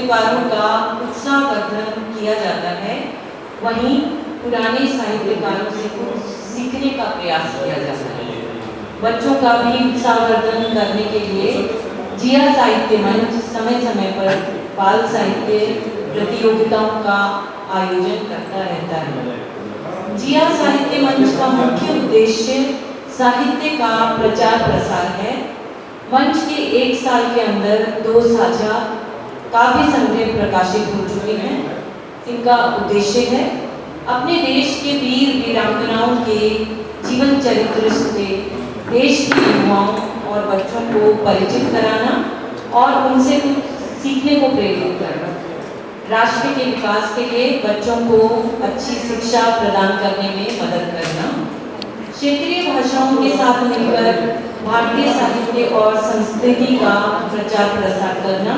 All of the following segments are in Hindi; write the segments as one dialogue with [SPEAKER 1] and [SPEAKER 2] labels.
[SPEAKER 1] साहित्यकारों का उत्साहवर्धन किया जाता है, वहीं पुराने साहित्यकारों से कुछ सीखने का प्रयास किया जाता है। बच्चों का भी उत्साहवर्धन करने के लिए जिया साहित्य मंच समय समय पर बाल साहित्य प्रतियोगिताओं का आयोजन करता रहता है। जिया साहित्य मंच का मुख्य उद्देश्य साहित्य का प्रचार प्रसार है। मंच के 1 साल के अंदर 2 साझा काव्य संग्रह प्रकाशित हो चुके हैं। इनका उद्देश्य है अपने देश के वीर वीरांगनाओं के जीवन चरित्र से देश के युवाओं और बच्चों को परिचित कराना और उनसे कुछ सीखने को प्रेरित करना, राष्ट्र के विकास के लिए बच्चों को अच्छी शिक्षा प्रदान करने में मदद करना, क्षेत्रीय भाषाओं के साथ मिलकर भारतीय साहित्य और संस्कृति का प्रचार प्रसार करना,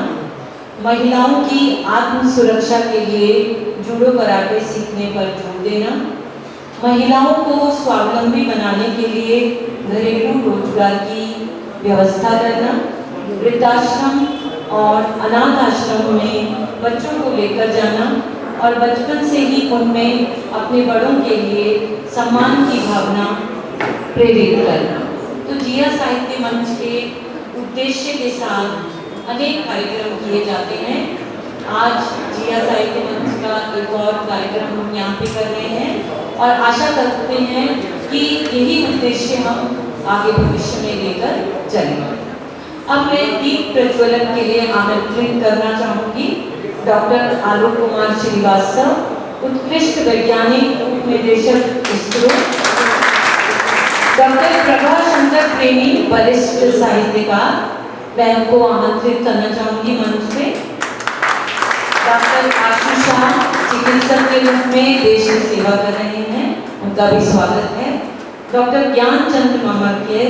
[SPEAKER 1] महिलाओं की आत्म सुरक्षा के लिए जूडो कराटे सीखने पर जोर देना, महिलाओं को स्वावलंबी बनाने के लिए घरेलू रोजगार की व्यवस्था करना, वृद्धाश्रम और अनाथ आश्रम में बच्चों को लेकर जाना और बचपन से ही उनमें अपने बड़ों के लिए सम्मान की भावना प्रेरित करना। तो जिया साहित्य मंच के उद्देश्य के साथ अनेक कार्यक्रम किए जाते हैं। आज जिया साहित्य मंच का एक और कार्यक्रम हम यहाँ पे कर रहे हैं और आशा करते हैं कि यही उद्देश्य हम आगे भविष्य में लेकर चलेंगे। अब मैं दीप प्रज्वलन के लिए आमंत्रित करना चाहूँगी डॉक्टर आलोक कुमार श्रीवास्तव, उत्कृष्ट वैज्ञानिक उप निदेशक इसरो, डॉक्टर प्रभा शंकर प्रेमी, वरिष्ठ साहित्यकार, मैं उनको आमंत्रित करना चाहूँगी मंच पे। डॉक्टर आशीष शाह चिकित्सक के रूप में देश की सेवा कर रहे हैं, उनका भी स्वागत है। डॉक्टर ज्ञानचंद मामर्के,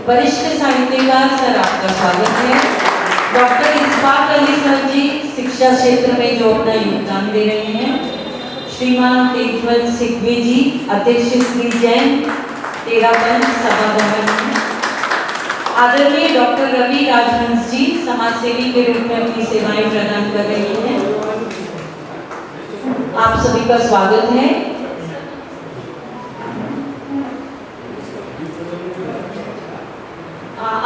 [SPEAKER 1] वरिष्ठ साहित्यकार, सर आपका स्वागत है। डॉक्टर इस्फाक अली सर जी शिक्षा क्षेत्र में जो अपना योगदान दे रहे हैं। श्रीमान तेजवंत सिकवी जी, अध्यक्ष श्री जैन तेरापंच सभा भवन। आदरणीय डॉक्टर रवि राजहंस जी समाजसेवी के रूप में अपनी सेवाएं प्रदान कर रही हैं, आप सभी का स्वागत है।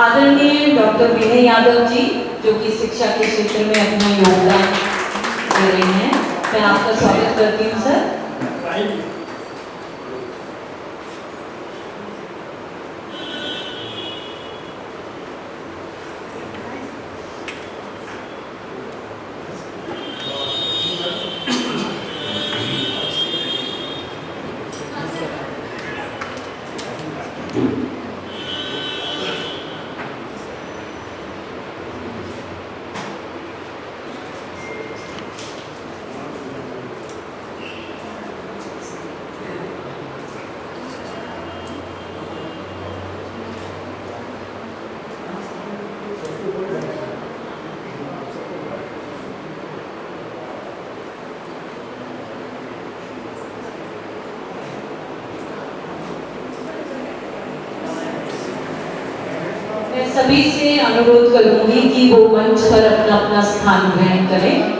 [SPEAKER 1] आदरणीय डॉक्टर विनय यादव जी जो कि शिक्षा के क्षेत्र में अपना योगदान दे रहे हैं, मैं आपका स्वागत करती हूँ सर। सभी से अनुरोध करूंगी कि वो मंच पर अपना अपना स्थान ग्रहण करें।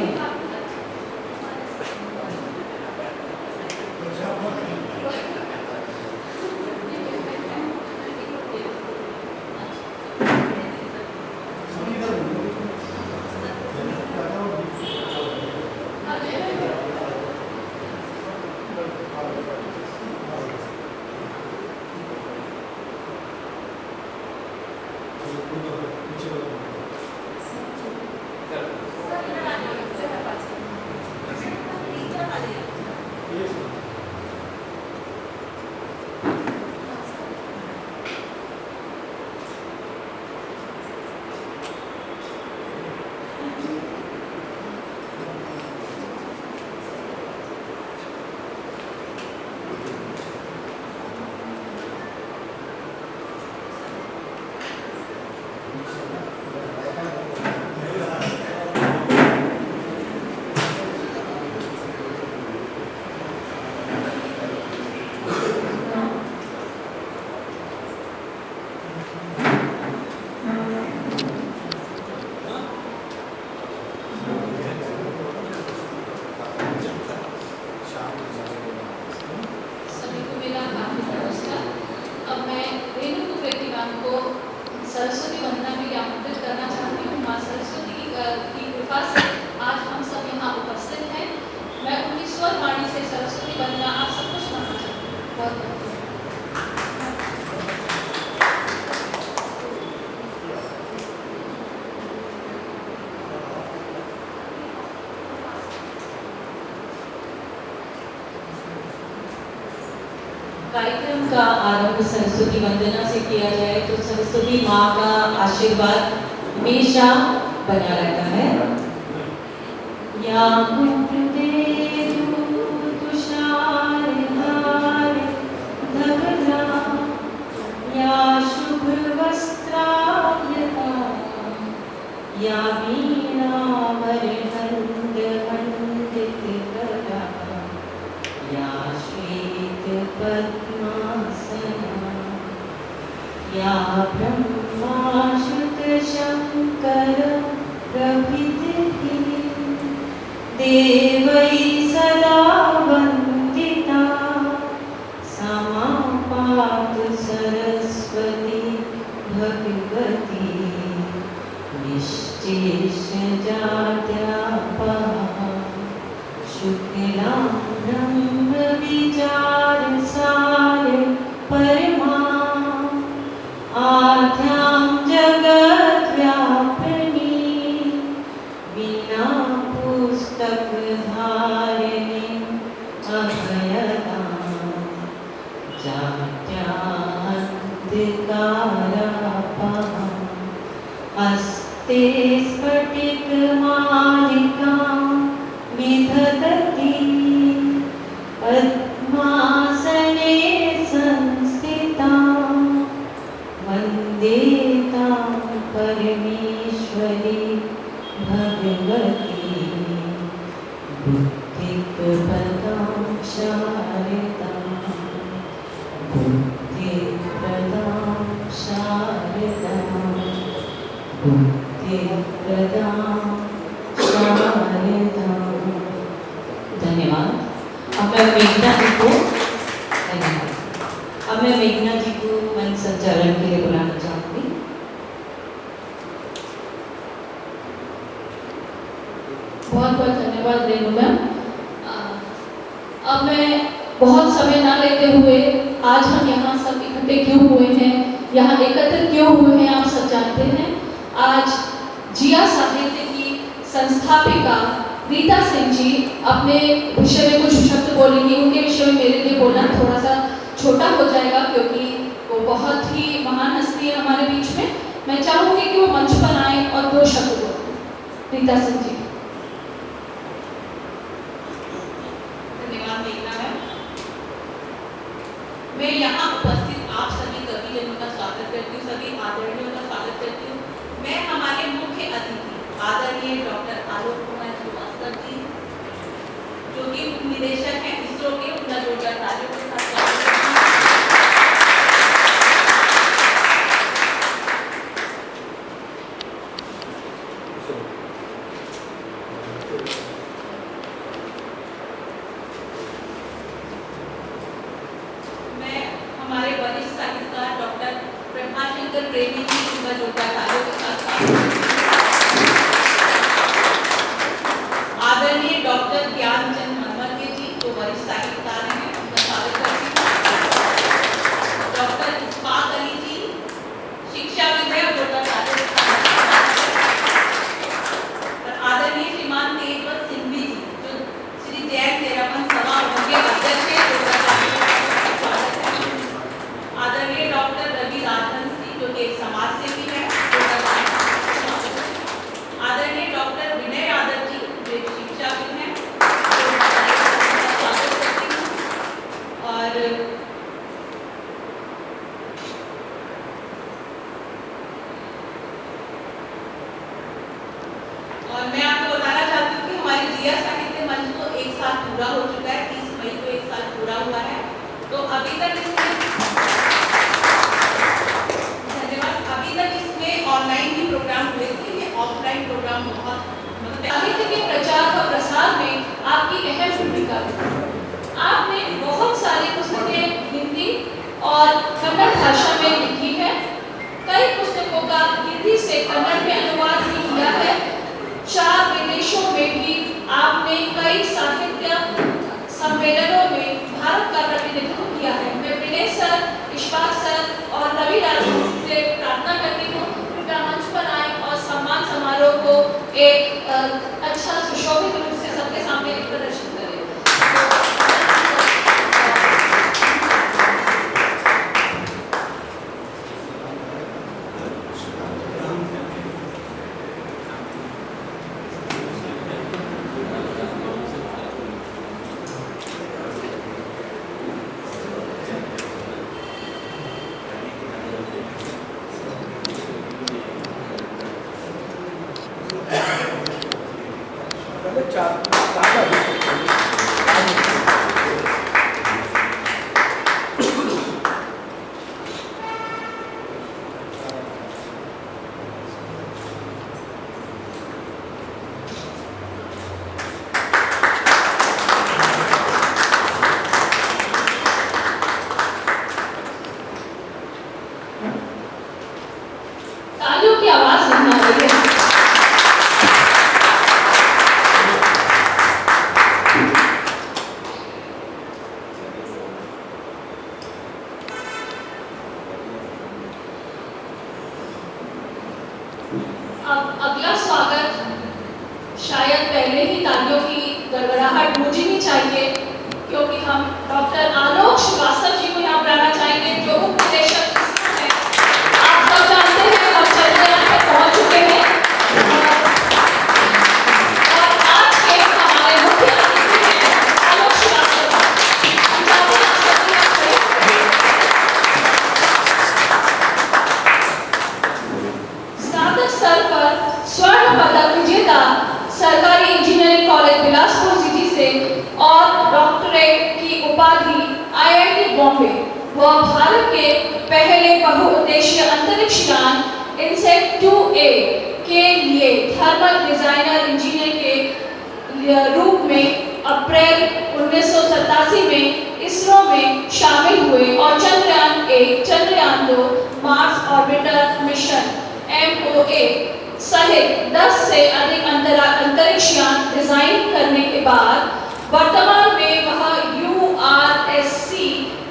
[SPEAKER 2] कृपा से आज हम सब यहाँ उपस्थित हैं। मैं उनकी स्वर वाणी से सरस्वती वंदना आप सबको सुनाना चाहती हूँ। बहुत बहुत
[SPEAKER 1] कार्यक्रम का आरंभ सरस्वती वंदना से किया जाए तो सरस्वती माँ का आशीर्वाद हमेशा बना रहता है। या तुषारहार धवला या शुभ्रवस्त्रायता या वीणावरहन्दमण्डितकरा या श्वेतपद्मासना या ब्रह्माच्युतशङ्कर प्रभृतिः देवैः सदा वन्दिता सा मां पातु सरस्वती भगवती निश्चेषजाड्यापहा शुक्लां ब्रह्मविचारसार परमा आद्यां जगद्व्यापिनी वीणा पुस्तकधारिणी अभयदां जाड्यान्धकारापहा हस्ते स्फटिकमालिकां विधदती पद्मासने संस्थितां वन्दे तां परमेश्वरी भगवती बुद्धिप्रदां शारदां बुद्धिप्रदां शारदां बुद्धिप्रदां शारदां। धन्यवाद। अब मैं मेघना जी को मंच संचालन के लिए बुलाना चाहूँगी।
[SPEAKER 2] बहुत बहुत धन्यवाद रेणु मैम। अब मैं बहुत समय ना लेते हुए आज हम यहाँ सब इकट्ठे क्यों हुए हैं, यहाँ एकत्रित क्यों हुए हैं, आप सब जानते हैं। आज जिया साहित्य की संस्थापिका रीता सिंह जी अपने विषय में कुछ शब्द बोलेंगी। उनके विषय में मेरे लिए बोलना थोड़ा सा छोटा हो जाएगा क्योंकि वो बहुत ही महान हस्ती है हमारे बीच में। मैं चाहूँगी कि वो मंच पर आए और 2 शब्द बोलें। रीता सिंह जी।
[SPEAKER 3] धन्यवाद मेघना मैम। मैं यहाँ उपस्थित आप सभी कविजनों का स्वागत करती हूँ, सभी आदरणीयों का स्वागत करती हूँ। मैं हमारे मुख्य अतिथि आदरणीय डॉक्टर आलोक कुमार श्रीवास्तव जी जो कि निदेशक हैं इसरो के, उनका जोरदार तालियों के साथ स्वागत करती हूँ। मैं हमारे वरिष्ठ साहित्यकार डॉक्टर प्रभाशंकर प्रेमी जी, उनका जोरदार तालियों के साथ स्वागत करती हूँ। आदरणीय डॉक्टर ज्ञानचंद मनमर्के जी जो वरिष्ठ साहित्यकार हैं, उनका स्वागत करती हूँ। डॉक्टर इस्फाक अली जी शिक्षाविद हैं, जोरदार तालियों के साथ और आदरणीय श्रीमान तेजवंत सिंघवी जी जो श्री जैन तेरावन सभा उनके अध्यक्ष हैं, जोरदार तालियों के साथ स्वागत है। आदरणीय डॉक्टर रवि राजहंस जी जो कि एक समाज सेवी है, जोरदार तालियों के साथ स्वागत है। आदरणीय डॉक्टर विनय यादव जी जो एक शिक्षाविद हैं, स्वागत करती हूँ। और मैं आपको बताना चाहती हूँ कि हमारे जिया साहित्य मंच को 1 साल पूरा हो चुका है। 30 मई को 1 साल पूरा हुआ है। तो अभी तक इसमें धन्यवाद। अभी तक इसमें ऑनलाइन भी प्रोग्राम हुए थे, ये ऑफलाइन प्रोग्राम बहुत
[SPEAKER 2] साहित्य के प्रचार और प्रसार में आपकी अहम भूमिका है। आपने बहुत सारी पुस्तकें हिंदी और कन्नड़ भाषा में लिखी है। कई पुस्तकों का हिंदी से कन्नड़ में अनुवाद भी किया है। 4 अच्छा सुशोभित रूप से सबके सामने एक प्रदर्शन करें। तालियों की आवाज नहीं आ रही है। अब अगला स्वागत शायद पहले ही तालियों की गड़गड़ाहट गूंजनी चाहिए, क्योंकि हम डॉक्टर आलोक श्रीवास्तव जी को यहाँ बुलाना चाहेंगे, जो उप निदेशक हैं। आप सब जानते हैं हम चंद्रयान पे पहुंच चुके हैं और आज के हमारे मुख्य अतिथि हैं आलोक श्रीवास्तव। हम चाहते हैं आप सभी यहाँ खड़े हों। स्नातक स्तर पर स्वर्ण पदक विजेता सरकारी इंजीनियरिंग कॉलेज बिलासपुर सिटी से और डॉक्टरेट की उपाधि आईआईटी बॉम्बे व भारत के पहले बहुउद्देशीय अंतरिक्ष यान इनसेट 2A के लिए थर्मल डिजाइनर इंजीनियर के रूप में अप्रैल 1987 में इसरो में शामिल हुए और Chandrayaan 1, Chandrayaan 2, Mars orbiter mission MOA सहित 10 से अधिक अंतरिक्ष यान डिजाइन करने के बाद वर्तमान में वह URSC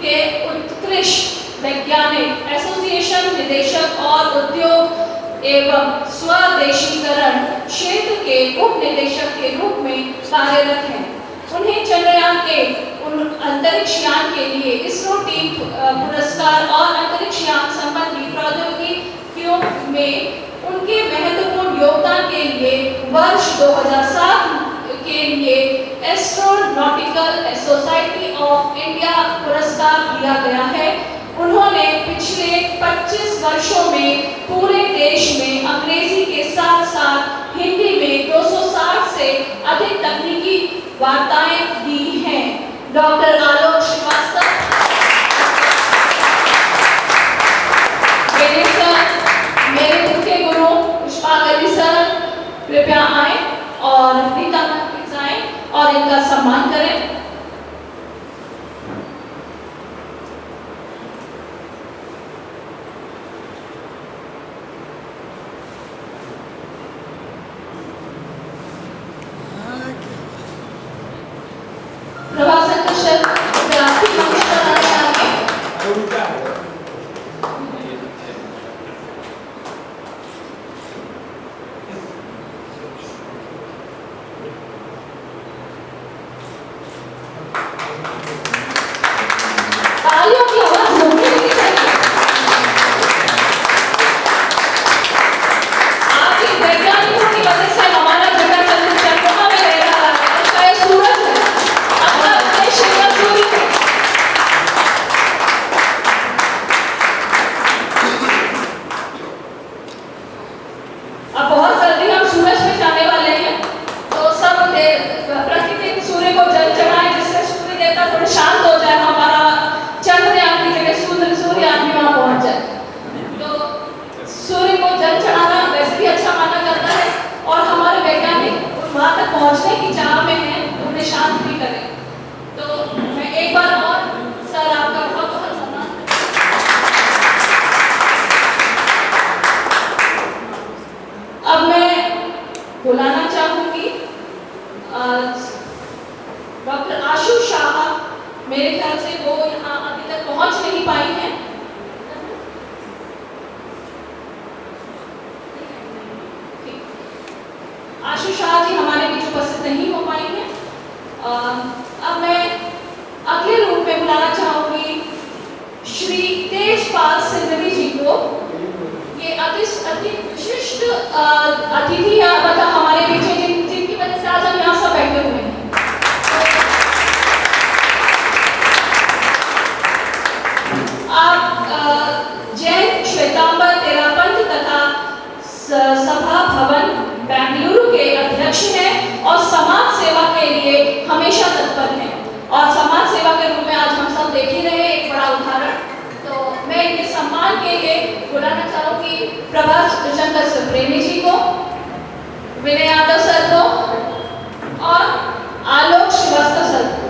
[SPEAKER 2] के उत्कृष्ट वैज्ञानिक एसोसिएशन निदेशक और उद्योग एवं स्वदेशीकरण क्षेत्र के उप निदेशक के रूप में कार्यरत हैं। उन्हें चंद्रयान 1 अंतरिक्ष यान के लिए इसरो टीम पुरस्कार और अंतरिक्ष यान संबंधी प्रौद्योगिकियों में उनके महत्वपूर्ण योगदान के लिए वर्ष 2007 के लिए एस्ट्रोनॉटिकल सोसाइटी ऑफ इंडिया पुरस्कार दिया गया है। उन्होंने पिछले 25 वर्षों में पूरे देश में अंग्रेजी के साथ साथ हिंदी में 260 से अधिक तकनीकी वार्ताएं दी हैं। डॉक्टर आलोक श्रीवास्तव मेरे मुख्य गुरु पुष्पागली सर कृपया आए और नीता आए और इनका सम्मान करें। प्रभाशंकर सर आपकी नमस्कार आगे तालियों की आवाज होनी नहीं चाहिए। आपके वैज्ञानिकों की वजह से हमारा जगह चंद्रमा में रह रहा है, उसका ये सूरज है, अपना उद्देश्य का सूर्य है। अब बहुत जल्दी हम सूरज पे जाने वाले हैं, तो सब प्राकृतिक सूर्य को जल चढ़ाएं, जिससे सूर्य देवता थोड़े शांत हो जाए, हमारा चंद्रयान की जगह सूर्ययान भी वहां पहुंच जाए। तो सूर्य को जल चढ़ाना वैसे भी अच्छा माना जाता है और हमारे वैज्ञानिक वहां तक पहुंचने की चाह में हैं, तो उन्हें शांत भी करें। तो मैं एक बार और सर आपका बहुत बहुत सम्मान। अब मैं बुलाना चाहूंगी डॉक्टर आशु शाह। मेरे ख्याल से वो यहाँ अभी तक पहुंच नहीं पाई हैं। आशु शाह आज ही हमारे बीच उपस्थित नहीं हो पाई हैं। अब मैं अगले रूप में बुलाना चाहूंगी श्री तेजपाल सिंधवी जी को। ये अति विशिष्ट अतिथि मतलब हमारे बीच हैं, जिनकी वजह से आज हम यहाँ सब बैठे हुए हैं। आप जैन श्वेतांबर तेरापंथ तथा सभा भवन बेंगलुरु के अध्यक्ष हैं और समाज सेवा के लिए हमेशा तत्पर हैं। और समाज सेवा के रूप में आज हम सब देख ही रहे हैं एक बड़ा उदाहरण। तो मैं इनके सम्मान के लिए बुलाना चाहूंगी प्रभाष शंकर सुप्रेमी जी को, विनय यादव सर को और आलोक श्रीवास्तव सर को।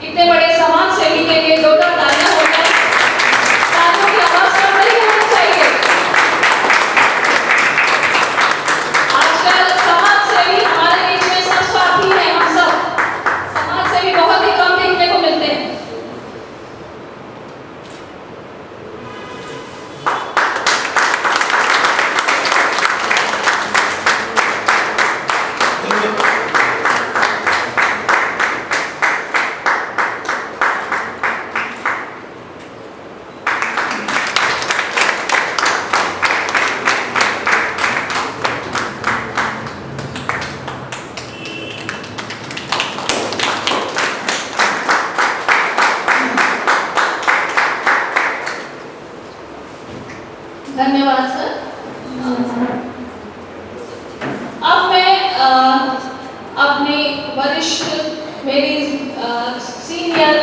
[SPEAKER 2] इतने बड़े समाज सेवी के लिए जोरदार तालियां हो जाए। तालियों की आवाज कम नहीं होनी चाहिए। आजकल समाज सेवी हमारे बीच में सब स्वार्थी हैं। हम सब समाज सेवी बहुत ही कम देखने को मिलते हैं। धन्यवाद सर। अब मैं अपने वरिष्ठ मेरी सीनियर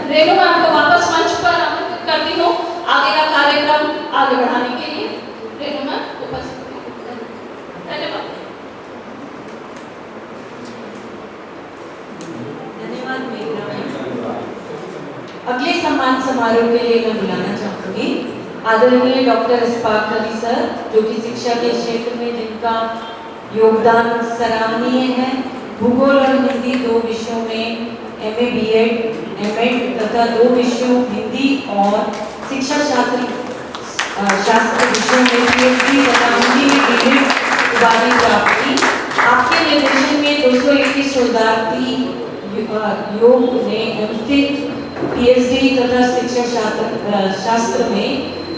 [SPEAKER 2] रेणु मैम को वापस मंच पर आमंत्रित करती हूँ आगे का कार्यक्रम आगे बढ़ाने के लिए। रेणु मैम उपस्थित। धन्यवाद।
[SPEAKER 1] धन्यवाद मेघना मैम। अगले सम्मान समारोह के लिए मैं बुलाना चाहूंगी आदरणीय डॉक्टर इस्पाक अली सर, जो कि शिक्षा के क्षेत्र में जिनका योगदान सराहनीय है। भूगोल और हिंदी 2 विषयों में MA BEd MAd तथा 2 विषयों हिंदी और शिक्षा शास्त्र विषयों में PhD तथा हिंदी में DEd उपाधि प्राप्त की। आपके निर्देशन में 221 शोधार्थी योग ने MPhil PhD तथा शिक्षा शास्त्र में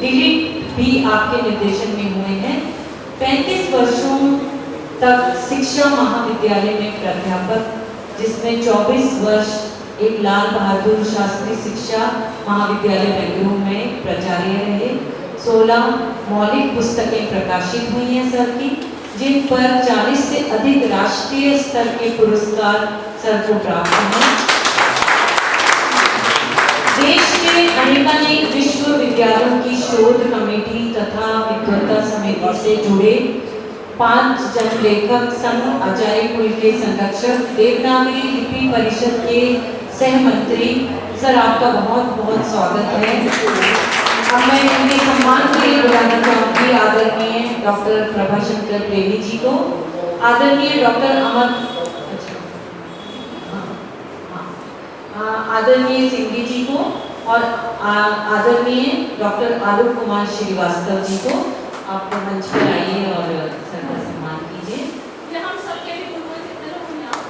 [SPEAKER 1] DEd भी आपके निर्देशन में हुए हैं। 35 वर्षों तक शिक्षा महाविद्यालय में प्राध्यापक, जिसमें 24 वर्ष एक लाल बहादुर शास्त्री शिक्षा महाविद्यालय बेंगलुरु में प्राचार्य रहे। 16 मौलिक पुस्तकें प्रकाशित हुई हैं सर की, जिन पर 40 से अधिक राष्ट्रीय स्तर के पुरस्कार सर को प्राप्त हैं। देश के अनेकानेक विश्वविद्यालयों की शोध कमेटी तथा विद्वता समिति से जुड़े 5 जन लेखक संघ आचार्य कुल के संरक्षक, देवनागरी लिपि परिषद के सह मंत्री सर, आपका बहुत बहुत स्वागत है। अब मैं इनके सम्मान के लिए बुलाना चाहूँगी आदरणीय डॉक्टर प्रभाशंकर प्रेमी जी को, आदरणीय डॉक्टर आदरणीय सिंधी जी को और आदरणीय डॉक्टर आलोक कुमार श्रीवास्तव जी को। आप मंच पर आइए और सर का सम्मान कीजिए।
[SPEAKER 2] हम सबके भी पूर्वज कितने लोग हैं यहाँ?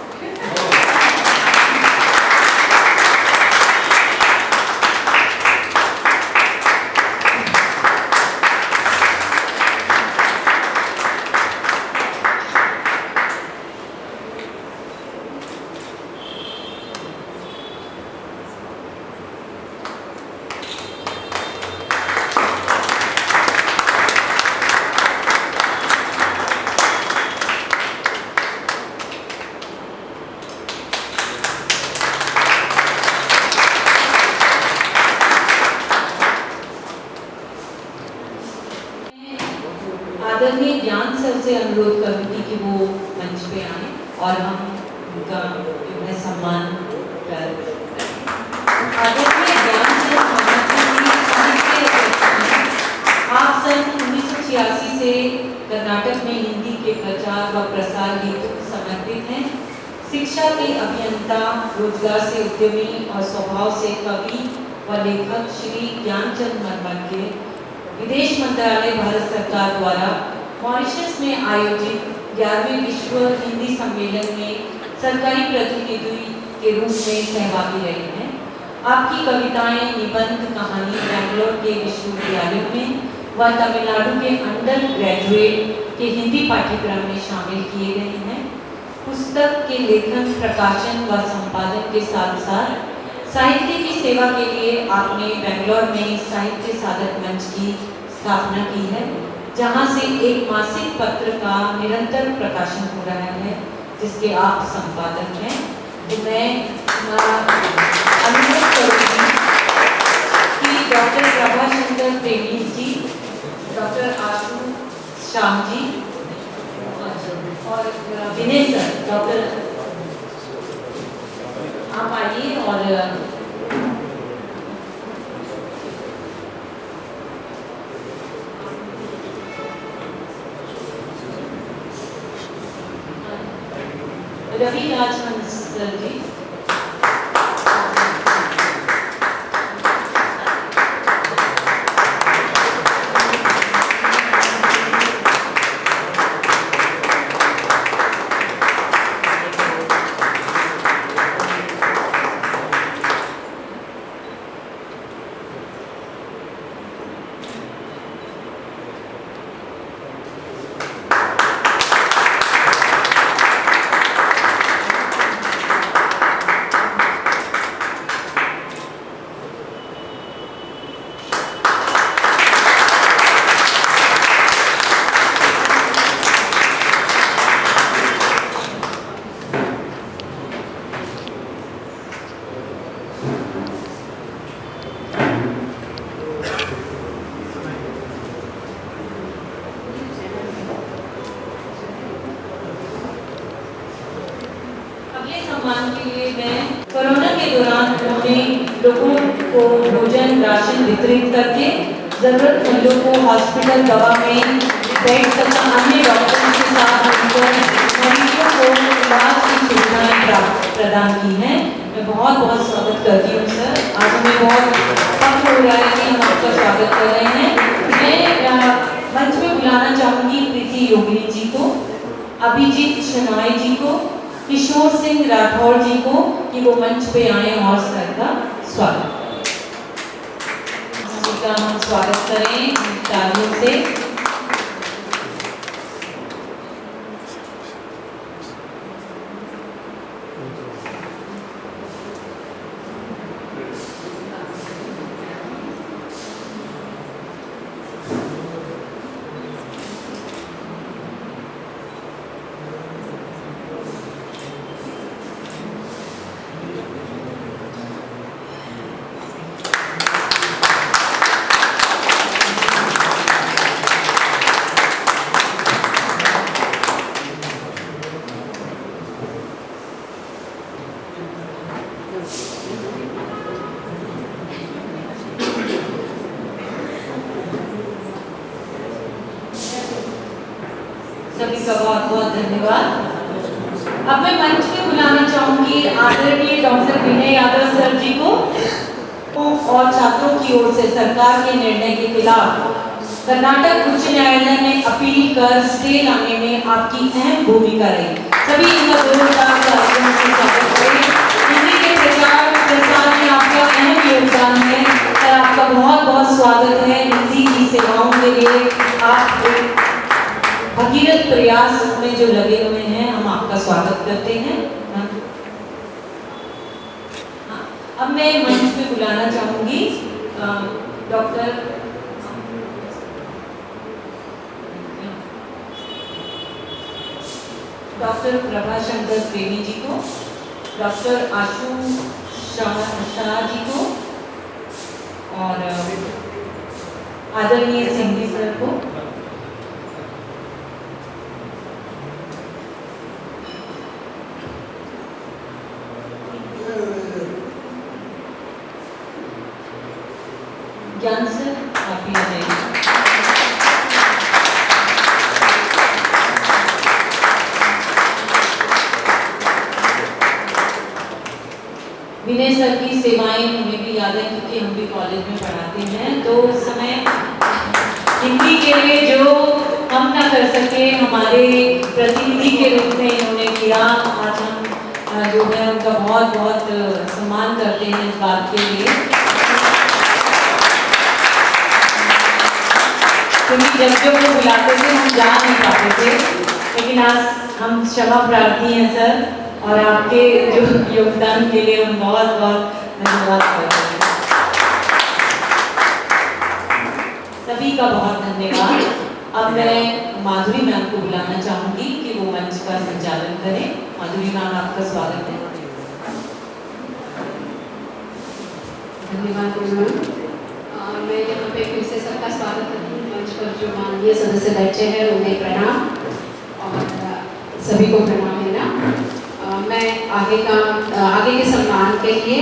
[SPEAKER 1] आदरणीय ज्ञान सर से अनुरोध करूंगी कि वो मंच पे आए और हम उनका जो है सम्मान कर। आदरणीय ज्ञान सर आप सन 1986 से कर्नाटक में हिंदी के प्रचार व प्रसार हेतु समर्पित हैं। शिक्षा के अभियंता, रोजगार से उद्यमी और स्वभाव से कवि व लेखक श्री ज्ञानचंद मरमर के विदेश मंत्रालय भारत सरकार द्वारा मॉरिशस में आयोजित 11वें विश्व हिंदी सम्मेलन में सरकारी प्रतिनिधि के रूप में सहभागी रहे हैं। आपकी कविताएं, निबंध, कहानी बैंगलोर के विश्वविद्यालयों में व तमिलनाडु के अंडर ग्रेजुएट के हिंदी पाठ्यक्रम में शामिल किए गए हैं। पुस्तक के लेखन, प्रकाशन व संपादन के साथ साथ साहित्य की सेवा के लिए आपने बेंगलोर में साहित्य साधक मंच की स्थापना की है, जहां से एक मासिक पत्र का निरंतर प्रकाशन हो रहा है, जिसके आप संपादक हैं। तो मैं अनुरोध करूँगी कि डॉक्टर प्रभाशंकर प्रेमी जी, डॉक्टर आशु शाह जी और विनय सर, डॉक्टर आप आइए और रवि राजहंस सर जी। कोरोना के दौरान उन्होंने लोगों को भोजन राशन वितरित करके जरूरतमंदों को हॉस्पिटल दवा में बेड तथा अन्य डॉक्टरों के साथ मिलकर मरीजों को इलाज की सुविधाएं प्रदान की हैं। मैं बहुत बहुत स्वागत करती हूँ सर। आज हमें बहुत फख्र हो रहा है कि हम आपका स्वागत कर रहे हैं। मैं मंच में बुलाना चाहूँगी प्रीति योगिनी जी को, अभिजीत शनाई जी को, किशोर सिंह राठौर जी को कि वो मंच पे आए और सर का स्वागत का हम स्वागत करें तालियों से। सभी का बहुत बहुत धन्यवाद। अब मैं मंच पे बुलाना चाहूंगी आदरणीय डॉक्टर विनय यादव सर जी को और छात्रों की ओर से सरकार के निर्णय के खिलाफ कर्नाटक उच्च न्यायालय में अपील कर स्टे लाने में आपकी अहम भूमिका रही। सभी इनका जोरदार तालियों से स्वागत करें। हिंदी के प्रचार प्रसार में आपका अहम योगदान है और आपका बहुत बहुत स्वागत है। हिंदी की सेवाओं के लिए आप भगीरथ प्रयास में जो लगे हुए हैं, हम आपका स्वागत करते हैं। अब मैं मंच पे बुलाना चाहूंगी डॉक्टर प्रभाशंकर प्रेमी जी को, डॉक्टर आशु शाह जी को और आदरणीय सिंघी सर को। ज्ञान सर आप भी आ जाइए। विनय सर की सेवाएं हमें भी याद है क्योंकि हम भी कॉलेज में पढ़ाते हैं। तो उस समय हिंदी के लिए जो हम ना कर सके, हमारे प्रतिनिधि के रूप में इन्होंने किया। आज हम जो है उनका बहुत बहुत सम्मान करते हैं इस बात के लिए, क्योंकि जब वो बुलाते थे हम जा नहीं पाते थे, लेकिन आज हम क्षमा प्रार्थी हैं सर, और आपके जो योगदान के लिए हम बहुत बहुत धन्यवाद करते हैं। सभी का बहुत धन्यवाद। अब मैं माधुरी मैम को बुलाना चाहूंगी कि वो मंच का संचालन करें। माधुरी मैम, आपका स्वागत है।
[SPEAKER 4] धन्यवाद मैम। मैं यहाँ पे फिर से सबका स्वागत करती हूँ। मंच पर जो माननीय सदस्य बैठे हैं उन्हें प्रणाम, और सभी को प्रणाम है ना। मैं आगे के सम्मान के लिए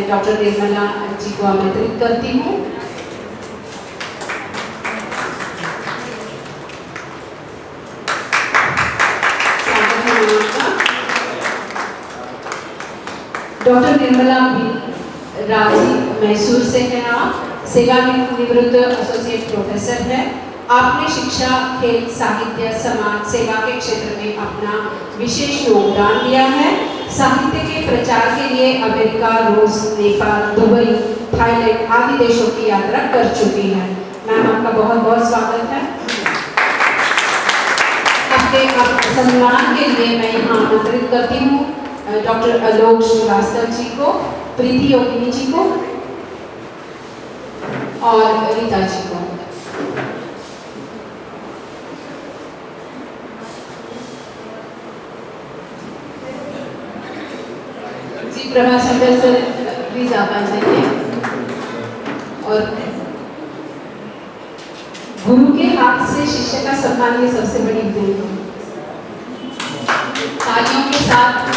[SPEAKER 4] डॉक्टर निर्मला जी को आमंत्रित करती हूँ। डॉक्टर निर्मला राजी मैसूर से हैं आप, सेवानिवृत्त एसोसिएट प्रोफेसर हैं। आपने शिक्षा, खेल, साहित्य, समाज सेवा के क्षेत्र में अपना विशेष योगदान दिया है। साहित्य के प्रचार के लिए अमेरिका, रूस, नेपाल, दुबई, थाईलैंड आदि देशों की यात्रा कर चुकी हैं। मैम, आपका बहुत बहुत स्वागत है। आपके सम्मान के लिए मैं यहाँ आमंत्रित करती हूँ डॉक्टर आलोक श्रीवास्तव जी को, प्रीति योगिनी जी को और रीता जी को। जी, प्रभा शंकर सर प्लीज आप आ जाइए। और गुरु के हाथ से शिष्य का सम्मान ये सबसे बड़ी देन है। तालियों के साथ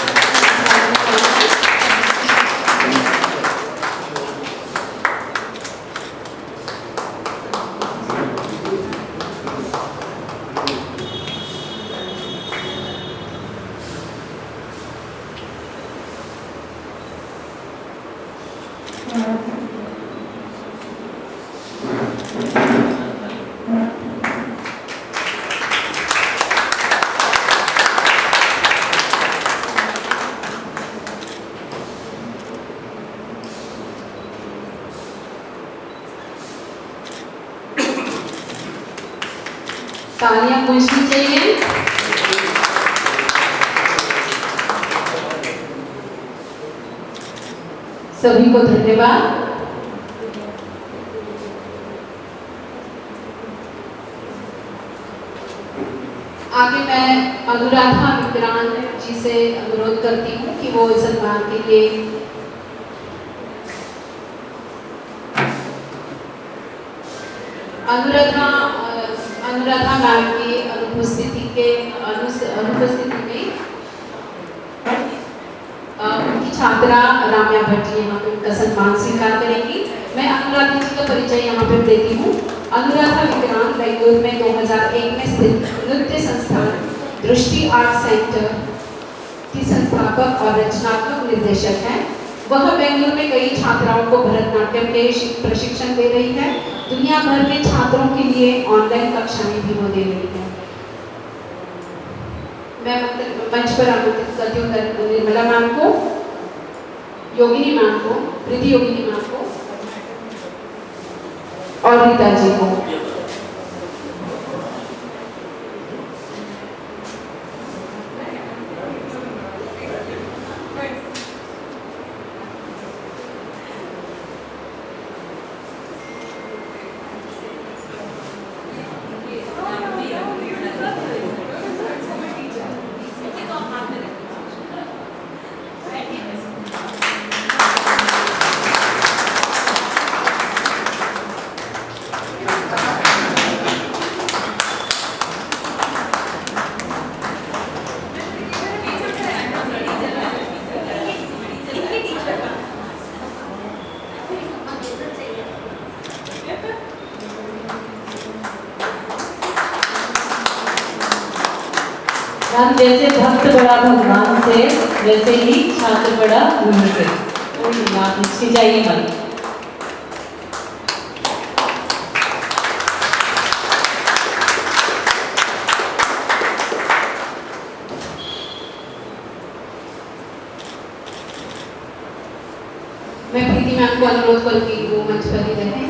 [SPEAKER 4] तालियां गूंजनी चाहिए। सभी को धन्यवाद। आगे मैं अनुराधा विक्रांत जी से अनुरोध करती हूँ कि वो इस सम्मान के लिए अनुराधा मैम की अनुपस्थिति में उनकी छात्रा राम्या भट्ट जी यहाँ पे उनका सम्मान स्वीकार करेंगी। मैं अनुराधा जी का परिचय यहाँ पे देती हूँ। अनुराधा विक्रांत बेंगलुरु में 2001 में स्थित नृत्य संस्थान दृष्टि आर्ट सेंटर की संस्थापक और रचनात्मक निर्देशक हैं। वह बेंगलुरु में कई छात्राओं को भरतनाट्यम के प्रशिक्षण दे रही है। दुनिया भर के छात्रों के लिए ऑनलाइन कक्षाएं भी वो दे रही है। मैं मंच पर आमंत्रित करती हूँ निर्मला मैम को, योगिनी मैम को, प्रीति योगिनी मैम को और रीता जी को।
[SPEAKER 1] हम जैसे भक्त बड़ा भगवान से, वैसे ही छात्र बड़ा गुरु से। आप हिचकिचाइए मत।
[SPEAKER 4] मैं प्रीति मैम को अनुरोध करूंगी कि वो मंच पर ही रहें।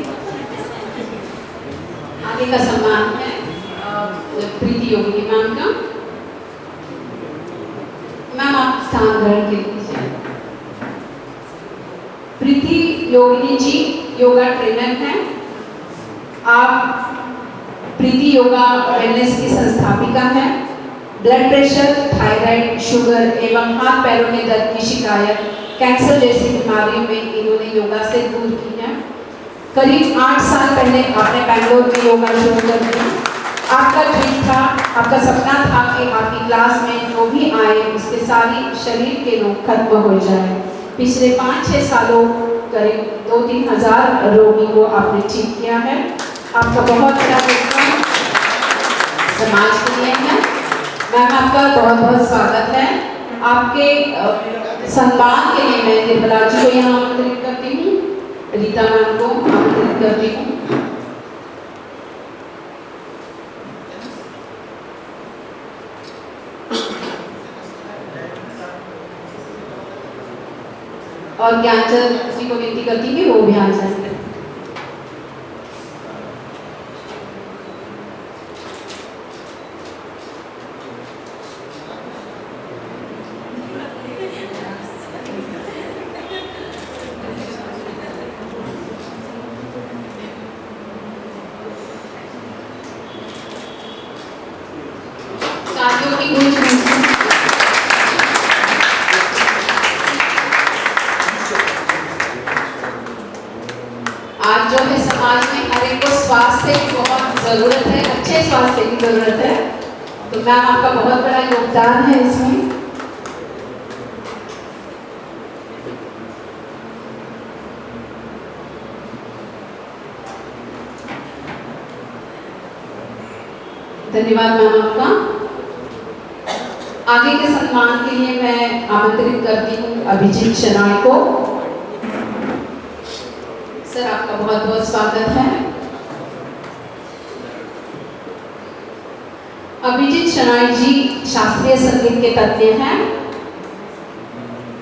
[SPEAKER 4] आगे का सम्मान है प्रीति योगिनी मैम का। मैम आप स्थान ग्रहण कीजिए। प्रीति योगिनी जी योगा ट्रेनर हैं। आप प्रीति योगा वेलनेस की संस्थापिका हैं। ब्लड प्रेशर, थायराइड, शुगर एवं हाथ पैरों में दर्द की शिकायत, कैंसर जैसी बीमारियों में इन्होंने योगा से दूर की है। करीब 8 साल पहले आपने बैंगलोर में योगा शुरू कर दिया। आपका ड्रीम था, आपका सपना था कि आपकी क्लास में जो भी आए उसके सारी शरीर के रोग खत्म हो जाए। पिछले 5-6 सालों करीब 2-3 हज़ार रोगी को आपने ठीक किया है। आपका बहुत बड़ा योगदान समाज के लिए है। मैम आपका बहुत बहुत स्वागत है। आपके सम्मान के लिए मैं निर्मला जी को यहाँ आमंत्रित करती हूँ, रीता मैम को आमंत्रित करती हूँ। और ज्ञानचंद जी को विनती करती हूँ कि वो भी आ जाए। तालियों की गूंज लीजिए। आज जो है समाज में हर एक को स्वास्थ्य की बहुत ज़रूरत है, अच्छे स्वास्थ्य की ज़रूरत है, तो मैम आपका बहुत बड़ा योगदान है इसमें। धन्यवाद मैम आपका। आगे के सम्मान के लिए मैं आमंत्रित करती हूँ अभिजीत शनाय को। सर आपका बहुत बहुत स्वागत है। अभिजीत शनाय जी शास्त्रीय संगीत के तज्ञ हैं।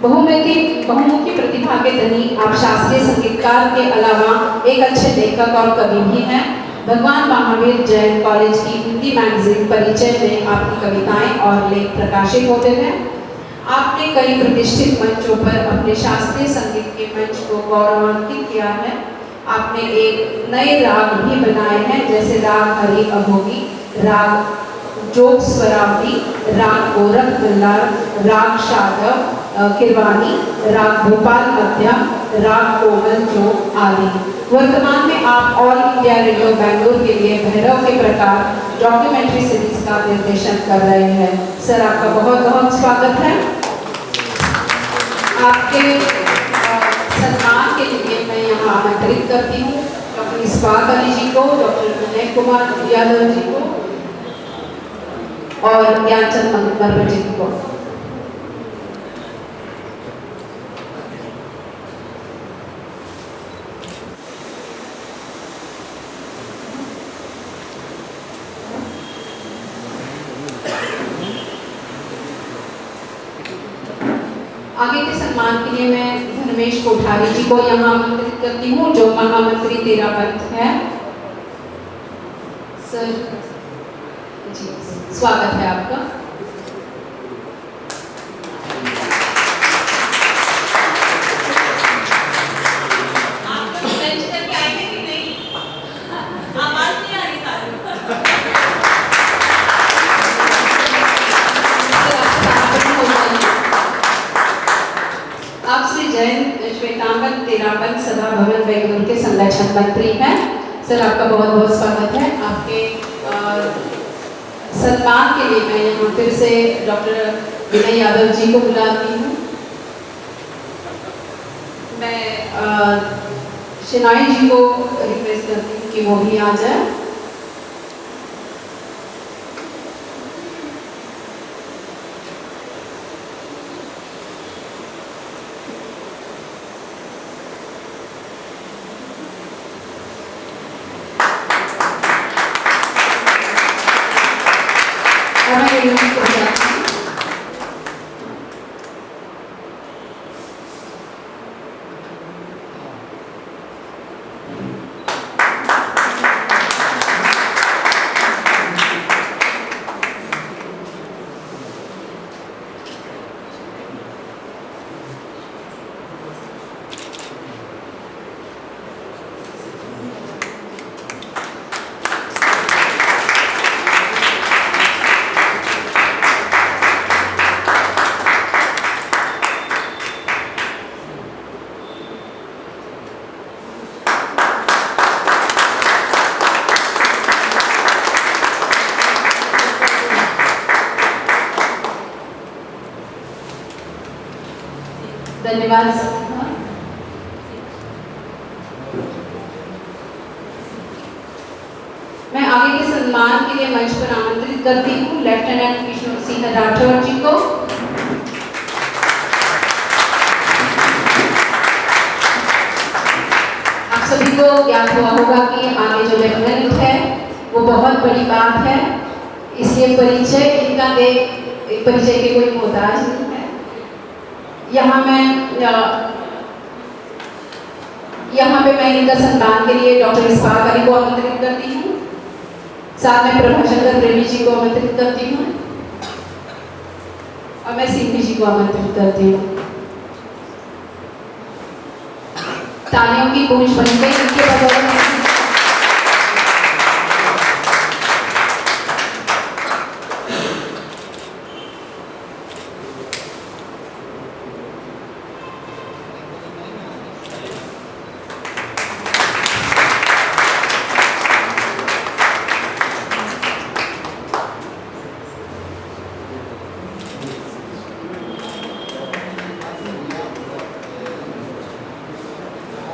[SPEAKER 4] बहुमुखी प्रतिभा के धनी आप शास्त्रीय संगीतकार के अलावा एक अच्छे लेखक और कवि भी हैं। भगवान महावीर जैन कॉलेज की हिंदी मैगजीन परिचय में आपकी कविताएं और लेख प्रकाशित होते हैं। आपने कई प्रतिष्ठित मंचों पर अपने शास्त्रीय संगीत के मंच को गौरवान्वित किया है। आपने एक नए राग भी बनाए हैं, जैसे राग हरि अभोगी, राग जोग स्वरावली, राग गोरख दुल्लार, राग शादव किरवानी, राग भोपाल मध्यम, राग कोमल जोग आदि। वर्तमान में आप ऑल इंडिया रेडियो बैंगलोर के लिए भैरव के प्रकार डॉक्यूमेंट्री सीरीज का निर्देशन कर रहे हैं। सर आपका बहुत बहुत स्वागत है। आपके सम्मान के लिए मैं यहाँ आमंत्रित करती हूँ डॉक्टर इस्फाक अली जी को, डॉक्टर विनय कुमार यादव जी को और ज्ञानचंद मरवर जी को। आगे के सम्मान के लिए मैं धर्मेश कोठारी जी को यहाँ आमंत्रित करती हूँ, जो महामंत्री तेरा पंथ है। सर जी स्वागत है आपका।
[SPEAKER 3] आपको लंच करके आए थे कि नहीं? आवाज नहीं आ रही था।
[SPEAKER 4] आप श्री जयंत श्वेतांबर तेरापन सभा भवन बेंगलुरु के संगठन मंत्री हैं। सर आपका बहुत बहुत स्वागत है। आपके सम्मान के लिए मैं यहाँ फिर से डॉक्टर विनय यादव जी को बुलाती हूँ। मैं शनाई जी को रिक्वेस्ट करती हूँ कि वो भी आ जाए। धन्यवाद। मैं आगे के सम्मान के लिए मंच पर आमंत्रित करती हूँ लेफ्टिनेंट किशोर सिंह राठौर जी को। आप सभी को ज्ञात हुआ होगा कि आगे जो लेफ्टिनेंट है वो बहुत बड़ी बात है, इसलिए परिचय इनका परिचय के कोई मोहताज नहीं है। यहाँ पे मैं इनका सम्मान के लिए डॉक्टर इस्फाक अली को आमंत्रित करती हूँ, साथ में प्रभाशंकर प्रेमी जी को आमंत्रित करती हूँ और मैं सिंधी जी को आमंत्रित करती हूँ। तालियों की गूंज बन गई इनके बदौलत।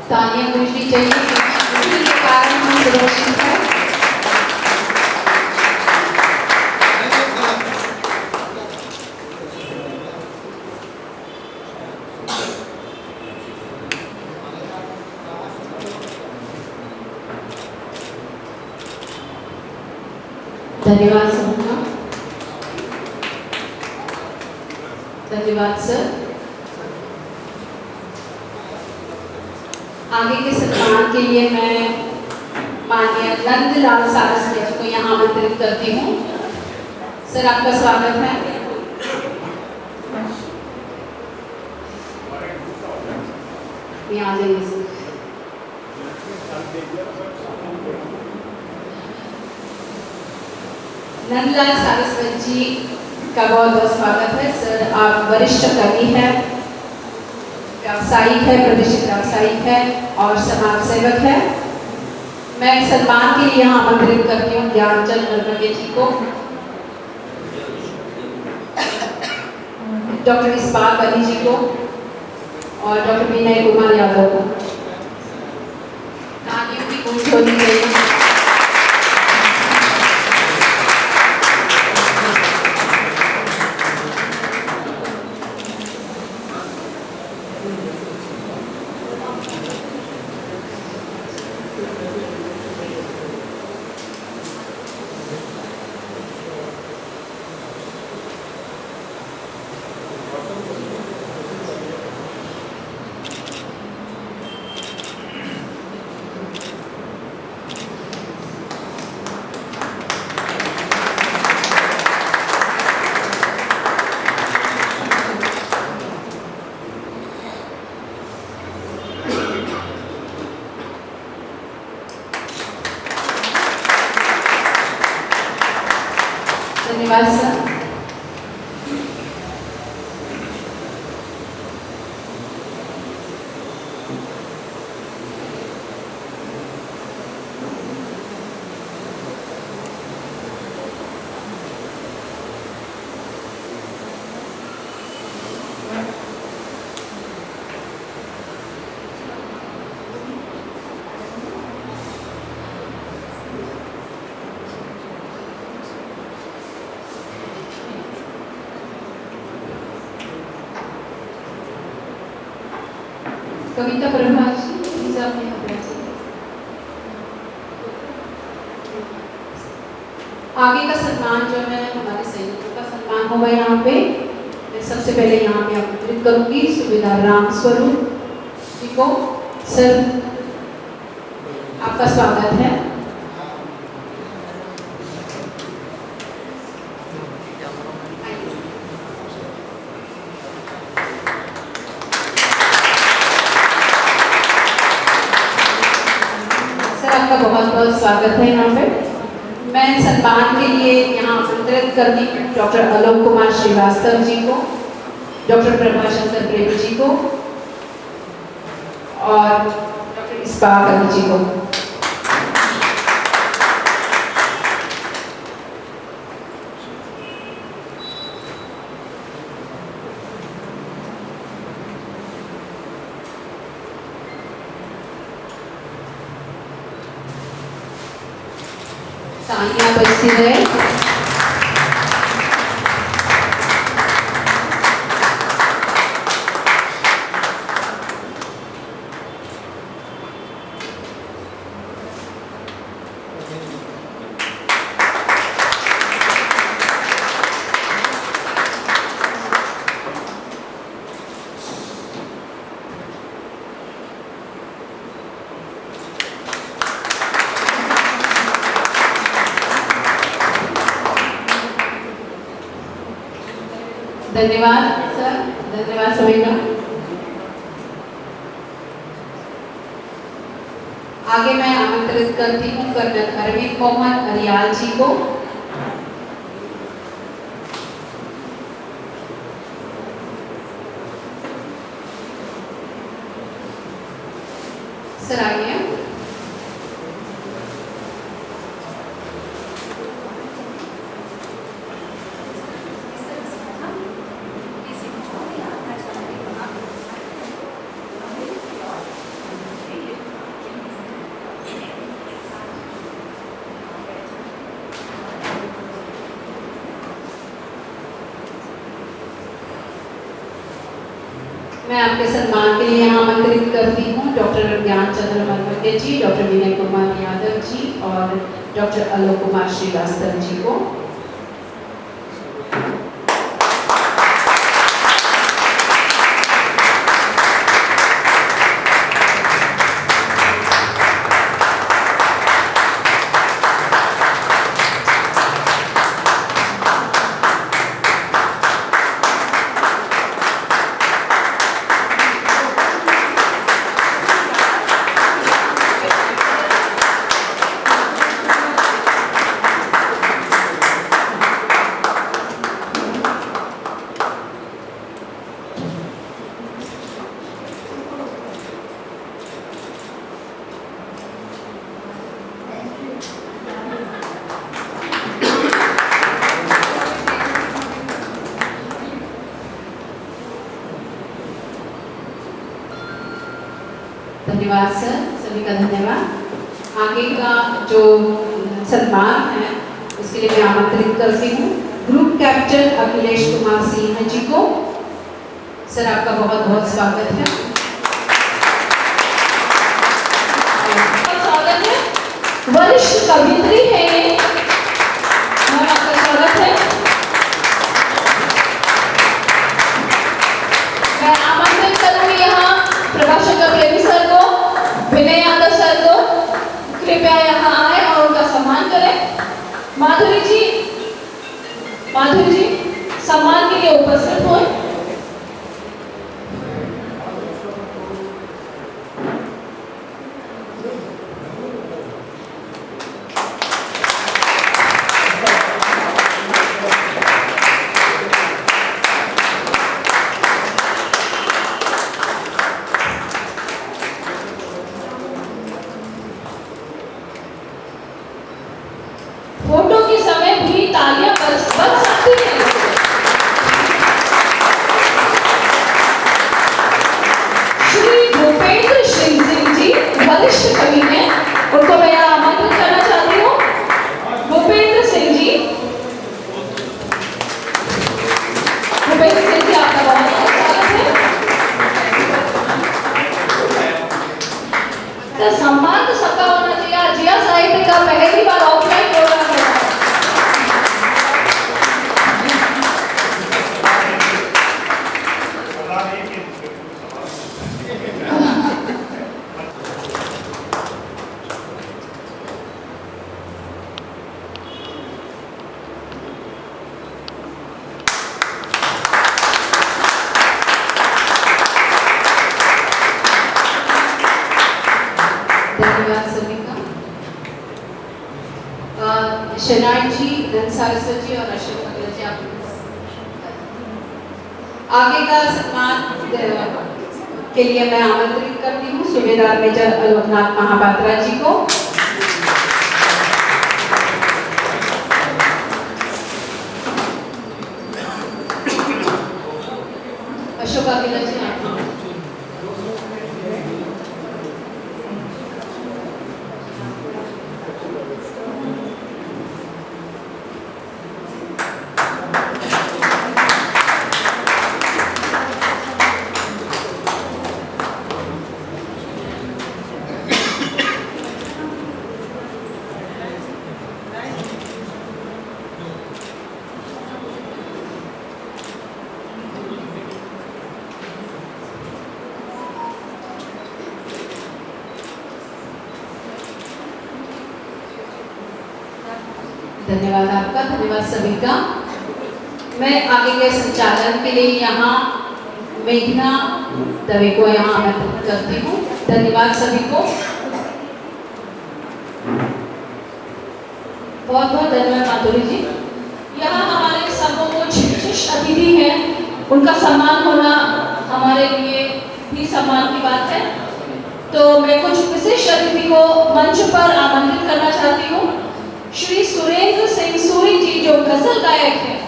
[SPEAKER 4] तालियां गूंजनी चाहिए, इसी के कारण हम सुरक्षित हैं। धन्यवाद समूह, धन्यवाद सर। आगे के सम्मान के लिए मैं माननीय नंदलाल सारस जी को यहाँ आमंत्रित करती हूँ। सर आपका स्वागत है। यहाँ आ जाइए सर। नंदलाल सारस्वत जी का बहुत बहुत स्वागत है। सर आप वरिष्ठ कवि हैं, व्यावसायिक है, प्रतिष्ठित व्यावसायिक है और समाज सेवक है। मैं सम्मान के लिए यहाँ आमंत्रित करती हूँ ज्ञानचंद नरवगे जी को, डॉक्टर इस्फाक अली जी को और डॉक्टर विनय कुमार यादव को। तालियों की गूंज होनी चाहिए। धन्यवाद सर। कविता प्रभाष जी आप यहाँ पे आगे का सम्मान जो है हमारे सैनिकों का सम्मान होगा। यहाँ पे मैं सबसे पहले यहाँ पे आमंत्रित करूंगी सुबेदार राम स्वरूप जी को। सर आपका स्वागत है। आपका बहुत बहुत स्वागत है यहाँ पे। मैं सम्मान के लिए यहाँ आमंत्रित करती हूँ डॉक्टर आलोक कुमार श्रीवास्तव जी को, डॉक्टर प्रभाशंकर प्रेमी जी को और डॉक्टर इस्फाक अली जी को। यहाँ पर स्थित है। धन्यवाद सर, धन्यवाद सभी का। आगे मैं आमंत्रित करती हूँ कर्नल अरविंद मोहन अरियाल जी को। सर आइए। मैं आपके सम्मान के लिए यहाँ आमंत्रित करती हूँ डॉक्टर ज्ञान चंद्र मलवटे जी, डॉक्टर विनय कुमार यादव जी और डॉक्टर आलोक कुमार श्रीवास्तव जी को। धन्यवाद सर, सभी का धन्यवाद। आगे का जो सम्मान है उसके लिए मैं आमंत्रित करती हूँ ग्रुप कैप्टन अखिलेश कुमार सिंह जी को। सर आपका बहुत बहुत स्वागत है।
[SPEAKER 2] स्वागत है, वरिष्ठ कवियत्री है ये, और आपका स्वागत है। मैं आमंत्रित करूंगी यहाँ प्रभाषक प्रेमी सर को, विनय यादव सर को, कृपया यहाँ आए और उनका सम्मान करें। माधुरी जी सम्मान के लिए उपस्थित हुए। फोटो के समय भी तालियां बज सकती हैं। श्री भूपेंद्र सिंह जी वरिष्ठ कवि हैं, उनको मैं आमंत्रित करना चाहती हूँ। भूपेंद्र सिंह जी, आपका बहुत बहुत स्वागत है। तो सम्मान तो सबका होना चाहिए। जिया साहित्य का पहली बार ऑफलाइन प्रोग्राम है।
[SPEAKER 4] धन्यवाद सभी का। शनाई जी, धन सारस्वत जी और अशोक अग्रवाल जी, आप आगे का सम्मान के लिए मैं आमंत्रित करती हूँ सूबेदार मेजर अलोकनाथ महापात्रा जी को। अशोक अग्रवाल जी आप धन्यवाद आपका, धन्यवाद सभी का। मैं आगे के संचालन के लिए यहाँ मेघना दवे को यहाँ आमंत्रित करती हूँ। धन्यवाद सभी को।
[SPEAKER 2] बहुत बहुत धन्यवाद माधुरी जी। यहाँ हमारे सर्वोच्च विशिष्ट अतिथि हैं, उनका सम्मान होना हमारे लिए भी सम्मान की बात है। तो मैं कुछ विशिष्ट अतिथि को मंच पर आमंत्रित करना चाहती हूँ। श्री सुरेंद्र सिंह सूरी जी जो गजल गायक हैं,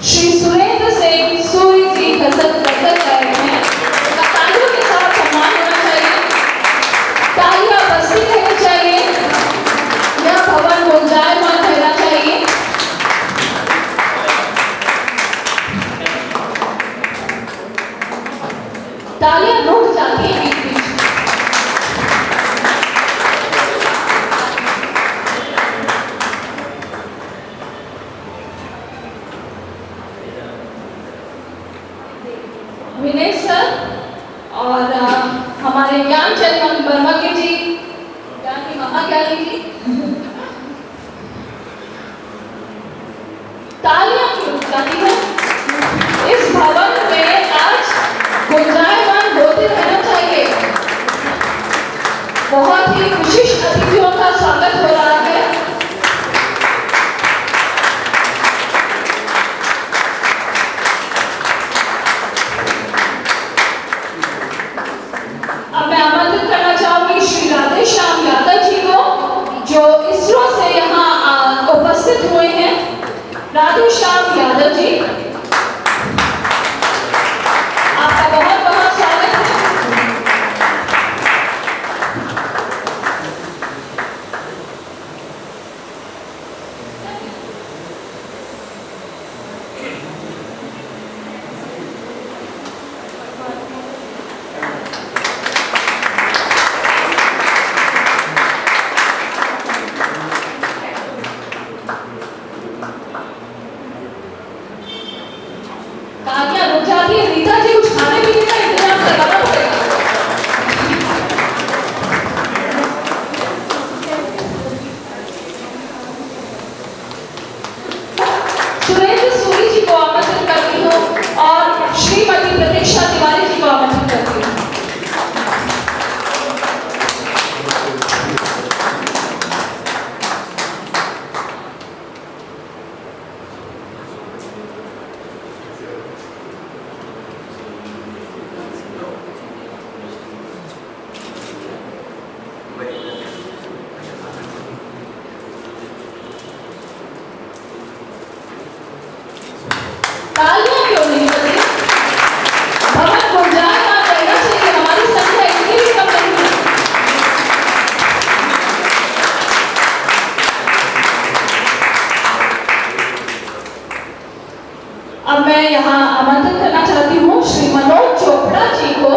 [SPEAKER 2] श्री सुरेंद्र सिंह सूरी जी गजल गायक हैं, उनका तालियों के साथ सम्मान होना चाहिए। तालियां बजती रहनी चाहिए, यह भवन गुंजायमान रहना चाहिए। तालियां रुक जाती हैं बीच बीच में। विनय सर और हमारे ज्ञानचंद वर्मा के जी, ज्ञान की महाज्ञानी जी, तालियां क्यों बजाती हैं? इस भवन में आज गुंजायमान होते रहना चाहिए। बहुत ही विशिष्ट अतिथियों का स्वागत हो रहा है। अब मैं आमंत्रित करना चाहूंगी श्री राधेश्याम यादव जी को, जो इसरो से यहाँ उपस्थित हुए हैं। राधेश्याम यादव जी, आपका बहुत बहुत स्वागत है। तालियां रुक जाती है। रीता जी, कुछ खाने पीने का इंतजाम करवाना पड़ेगा। सुरेंद्र सूरी जी को आमंत्रित करती हूँ और श्रीमती प्रतीक्षा तिवारी जी को आमंत्रित करती हूँ। तालियां क्यों नहीं बज रही? भवन गुंजायमान रहना चाहिए। हमारी संख्या इतनी भी कम नहीं है। अब मैं यहाँ आमंत्रित करना चाहती हूँ श्री मनोज चोपड़ा जी को।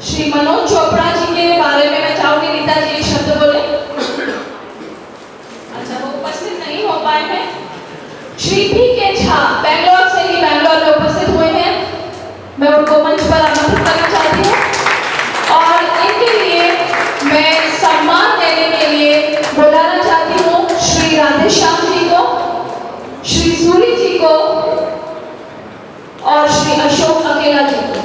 [SPEAKER 2] श्री मनोज चोपड़ा जी के बारे में मैं चाहूंगी रीता जी एक शब्द बोले। अच्छा, वो उपस्थित नहीं हो पाए हैं। श्री पी के झा बेंगलोर से ही बेंगलोर में उपस्थित हुए हैं। मैं उनको मंच पर आमंत्रित करना चाहती हूँ और इनके लिए मैं सम्मान देने के लिए बुलाना चाहती हूँ श्री राधेश्याम जी को, श्री सूरी जी को और श्री अशोक अकेला जी को।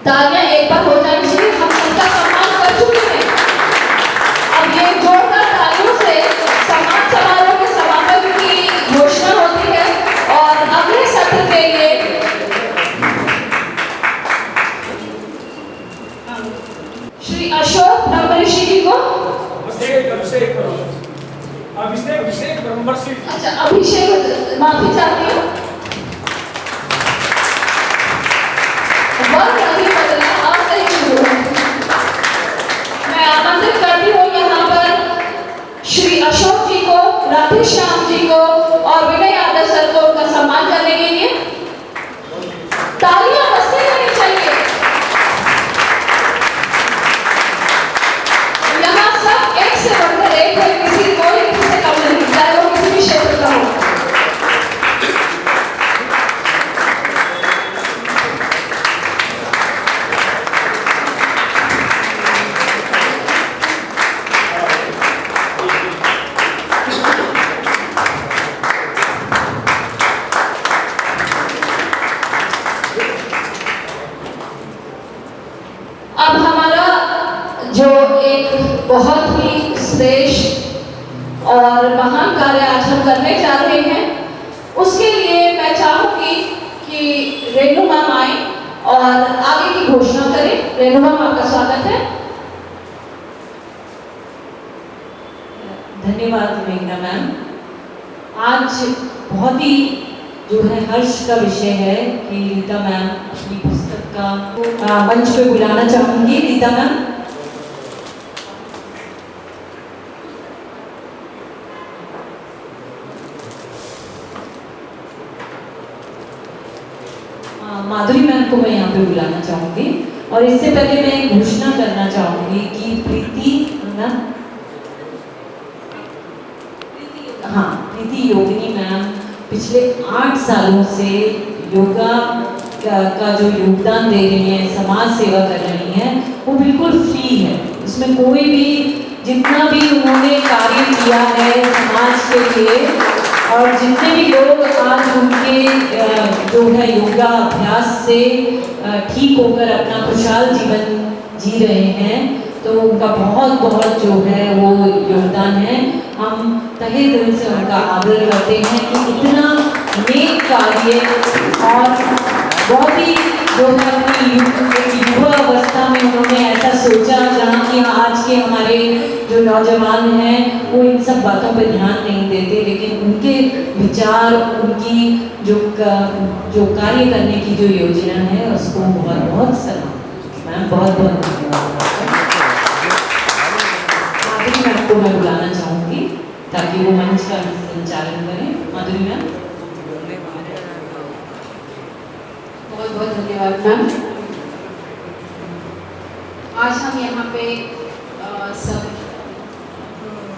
[SPEAKER 2] तालियां एक बार हो जानी चाहिए। हम सबका सम्मान कर चुके हैं। अब ये जोरदार तालियों से सम्मान समारोह के समापन की घोषणा होती है और अगले सत्र के लिए श्री अशोक ब्रह्मर्षि जी को।
[SPEAKER 5] अभिषेक ब्रह्मर्षि।
[SPEAKER 2] अच्छा, अभिषेक, माफी चाहती हूँ। जी को और विनय यादव सर को उनका सम्मान करने के लिए तालियां बजती रहनी चाहिए। यहाँ सब एक से बढ़कर एक है, कोई किसी से कम नहीं, चाहे वो किसी भी क्षेत्र का हो। अब हमारा जो एक बहुत ही श्रेष्ठ और महान कार्य आज हम करने जा रहे हैं, उसके लिए मैं चाहूंगी कि रेणु मैम आए और आगे की घोषणा करें। रेणु मैम, आपका स्वागत है।
[SPEAKER 1] धन्यवाद मेघना मैम। आज बहुत ही जो है हर्ष का विषय है कि रीता मैम अपनी पुस्तक का मंच पे बुलाना चाहूंगी। रीता मैम, माधुरी मैम को मैं यहाँ पे बुलाना चाहूंगी। और इससे पहले मैं एक घोषणा करना चाहूंगी कि प्रीति मैम, हाँ, प्रीति योगिनी मैम पिछले 8 सालों से योगा का जो योगदान दे रही हैं, समाज सेवा कर रही हैं, वो बिल्कुल फ्री है। उसमें कोई भी जितना भी उन्होंने कार्य किया है समाज के लिए, और जितने भी लोग आज उनके जो है योगा अभ्यास से ठीक होकर अपना खुशहाल जीवन जी रहे हैं, तो उनका बहुत बहुत जो है वो योगदान है। हम तहे दिल से उनका आदर करते हैं कि इतना नेक कार्य और बहुत ही जो है अपनी युवा अवस्था में उन्होंने ऐसा सोचा, जहाँ कि आज के हमारे जो नौजवान हैं वो इन सब बातों पे ध्यान नहीं देते, लेकिन उनके विचार, उनकी जो कार्य करने की जो योजना है उसको बहुत बहुत सलाम। मैम बहुत बहुत धन्यवाद। माधुरी मैम को मैं बुलाना चाहूँगी ताकि वो मंच का संचालन करें। माधुरी मैम,
[SPEAKER 4] बहुत बहुत धन्यवाद मैम। आज हम यहाँ पे सब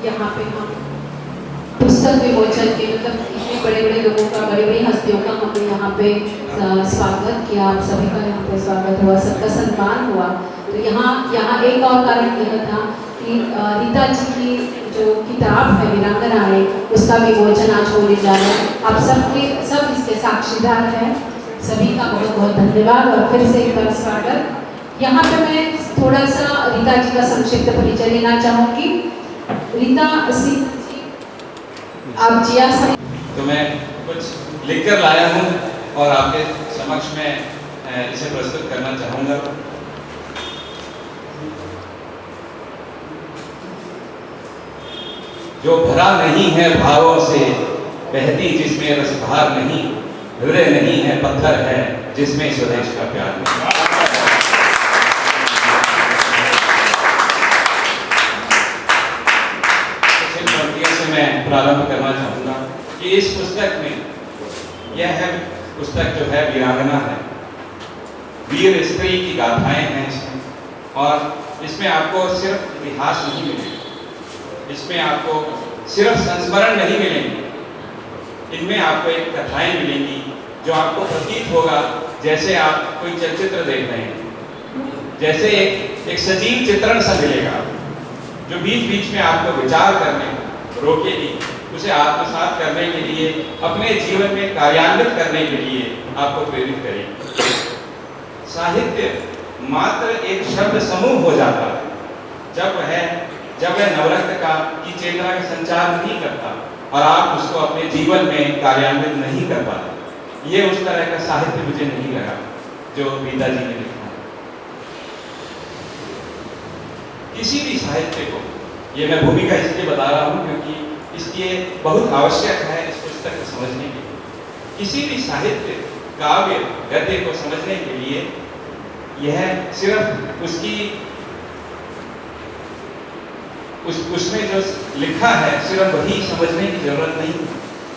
[SPEAKER 4] यहाँ पे हम पुस्तक विमोचन के मतलब इतने बड़े बड़े लोगों का, बड़ी बड़ी हस्तियों का हमने यहाँ पे स्वागत किया। आप सभी का यहाँ पे स्वागत हुआ, सबका सम्मान हुआ। तो यहाँ एक और कारण यह था कि रीता जी की जो किताब है वीरांगनाएं, उसका विमोचन आज होने जा रहा है। आप सब इसके साक्षीदार हैं। सभी का बहुत बहुत धन्यवाद और फिर से एक बार स्वागत। यहाँ पे मैं थोड़ा सा रीता जी का संक्षिप्त परिचय लेना चाहूँगी। रीता सिंह जी, आप जिया सर।
[SPEAKER 6] तो मैं कुछ लिखकर लाया हूँ और आपके समक्ष में इसे प्रस्तुत करना चाहूँगा। जो भरा नहीं है भावों से, बहती जिसमें रसभार नहीं, हृदय नहीं है पत्थर है जिसमें स्वदेश का प्यार नहीं। कुछ पंक्तियों से मैं प्रारंभ करना चाहूँगा कि इस पुस्तक में यह है, पुस्तक जो है वीरांगना है, वीर स्त्री की गाथाएं हैं इसमें। और इसमें आपको सिर्फ इतिहास नहीं मिलेगा, इसमें आपको सिर्फ संस्मरण नहीं मिलेंगे, इनमें आपको एक कथाएं मिलेंगी जो आपको प्रतीत होगा जैसे आप कोई चलचित्र देख रहे हैं, जैसे एक सजीव चित्रण सा मिलेगा जो बीच बीच में आपको विचार करने रोकेगी, उसे आत्मसात करने के लिए, अपने जीवन में कार्यान्वित करने के लिए आपको प्रेरित करेगी। साहित्य मात्र एक शब्द समूह हो जाता है जब वह नवरत्न की चेतना का संचार नहीं करता और आप उसको अपने जीवन में कार्यान्वित नहीं कर पाते। ये उस तरह का साहित्य मुझे नहीं लगा जो रीता जी ने लिखा। किसी भी साहित्य को, ये मैं भूमिका इसलिए बता रहा हूँ क्योंकि इसलिए बहुत आवश्यक है इस पुस्तक को समझने के लिए। किसी भी साहित्य, काव्य, गद्य को समझने के लिए यह सिर्फ उसमें जो लिखा है सिर्फ वही समझने की जरूरत नहीं,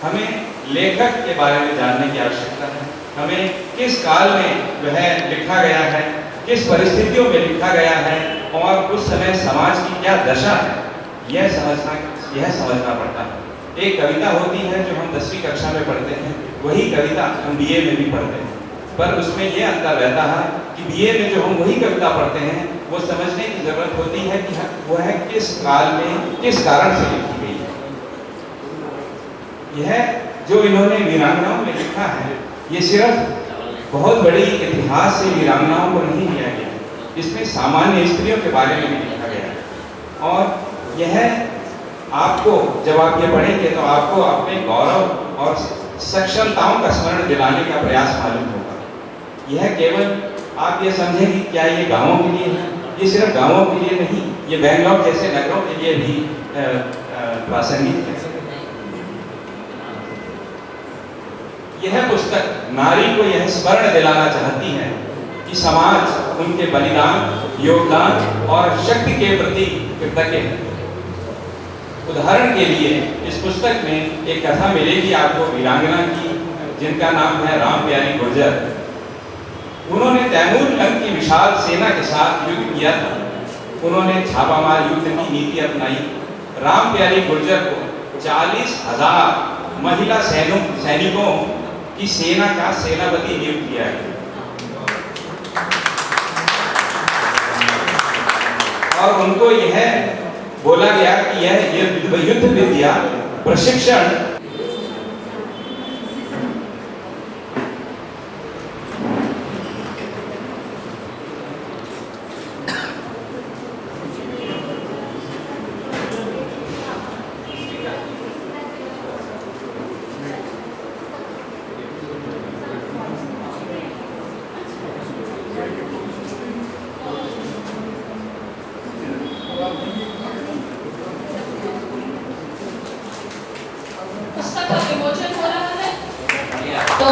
[SPEAKER 6] हमें लेखक के बारे में जानने की आवश्यकता है। हमें किस काल में जो है लिखा गया है, किस परिस्थितियों में लिखा गया है और उस समय समाज की क्या दशा है, यह समझना पड़ता है। एक कविता होती है जो हम 10वीं कक्षा में पढ़ते हैं, वही कविता हम BA में भी पढ़ते हैं, पर उसमें यह अंतर रहता है कि BA में जो हम वही कविता पढ़ते हैं वो समझने की जरूरत होती है कि वह किस काल में किस कारण से लिखी गई है। यह जो इन्होंने वीरांगनाओं में लिखा है, ये सिर्फ बहुत बड़ी इतिहास से वीरांगनाओं को नहीं लिया गया, इसमें सामान्य स्त्रियों के बारे में भी लिखा गया है। और यह आपको जब आप ये पढ़ेंगे तो आपको अपने गौरव और सक्षमताओं का स्मरण दिलाने का प्रयास मालूम होगा। यह केवल आप ये समझेंगे क्या ये गांवों के लिए है, ये सिर्फ गांवों के लिए नहीं, ये बेंगलोर जैसे नगरों के लिए भी प्रासंगिक है। यह पुस्तक नारी को यह स्मरण दिलाना चाहती है कि समाज उनके बलिदान, योगदान और शक्ति के प्रति कृतज्ञ है। उदाहरण के लिए इस पुस्तक में एक कथा मिलेगी आपको वीरांगना की, जिनका नाम है राम प्यारी गुर्जर। उन्होंने तैमूर लंग की विशाल सेना के साथ युद्ध किया था। उन्होंने छापामार युद्ध की नीति अपनाई। राम प्यारी गुर्जर को 40,000 महिला सैनिकों की सेना का सेनापति नियुक्त किया गया और उनको यह बोला गया कि यह युद्ध विद्या प्रशिक्षण
[SPEAKER 2] पुस्तक का विमोचन हो रहा है, तो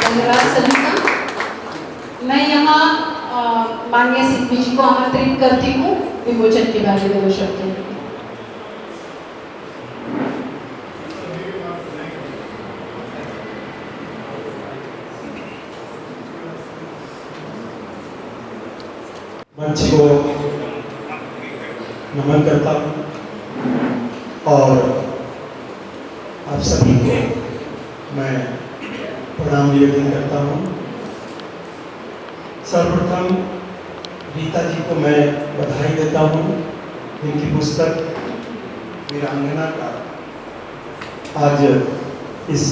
[SPEAKER 4] धन्यवाद सलीका। मैं यहाँ माननीय सिंघवी जी को आमंत्रित करती हूँ विमोचन के बारे में वो शब्द कहने के लिए।
[SPEAKER 7] मंच को नमन करता हूँ और आप सभी को मैं प्रणाम निवेदन करता हूँ। सर्वप्रथम रीता जी को मैं बधाई देता हूँ, इनकी पुस्तक वीरांगना का आज इस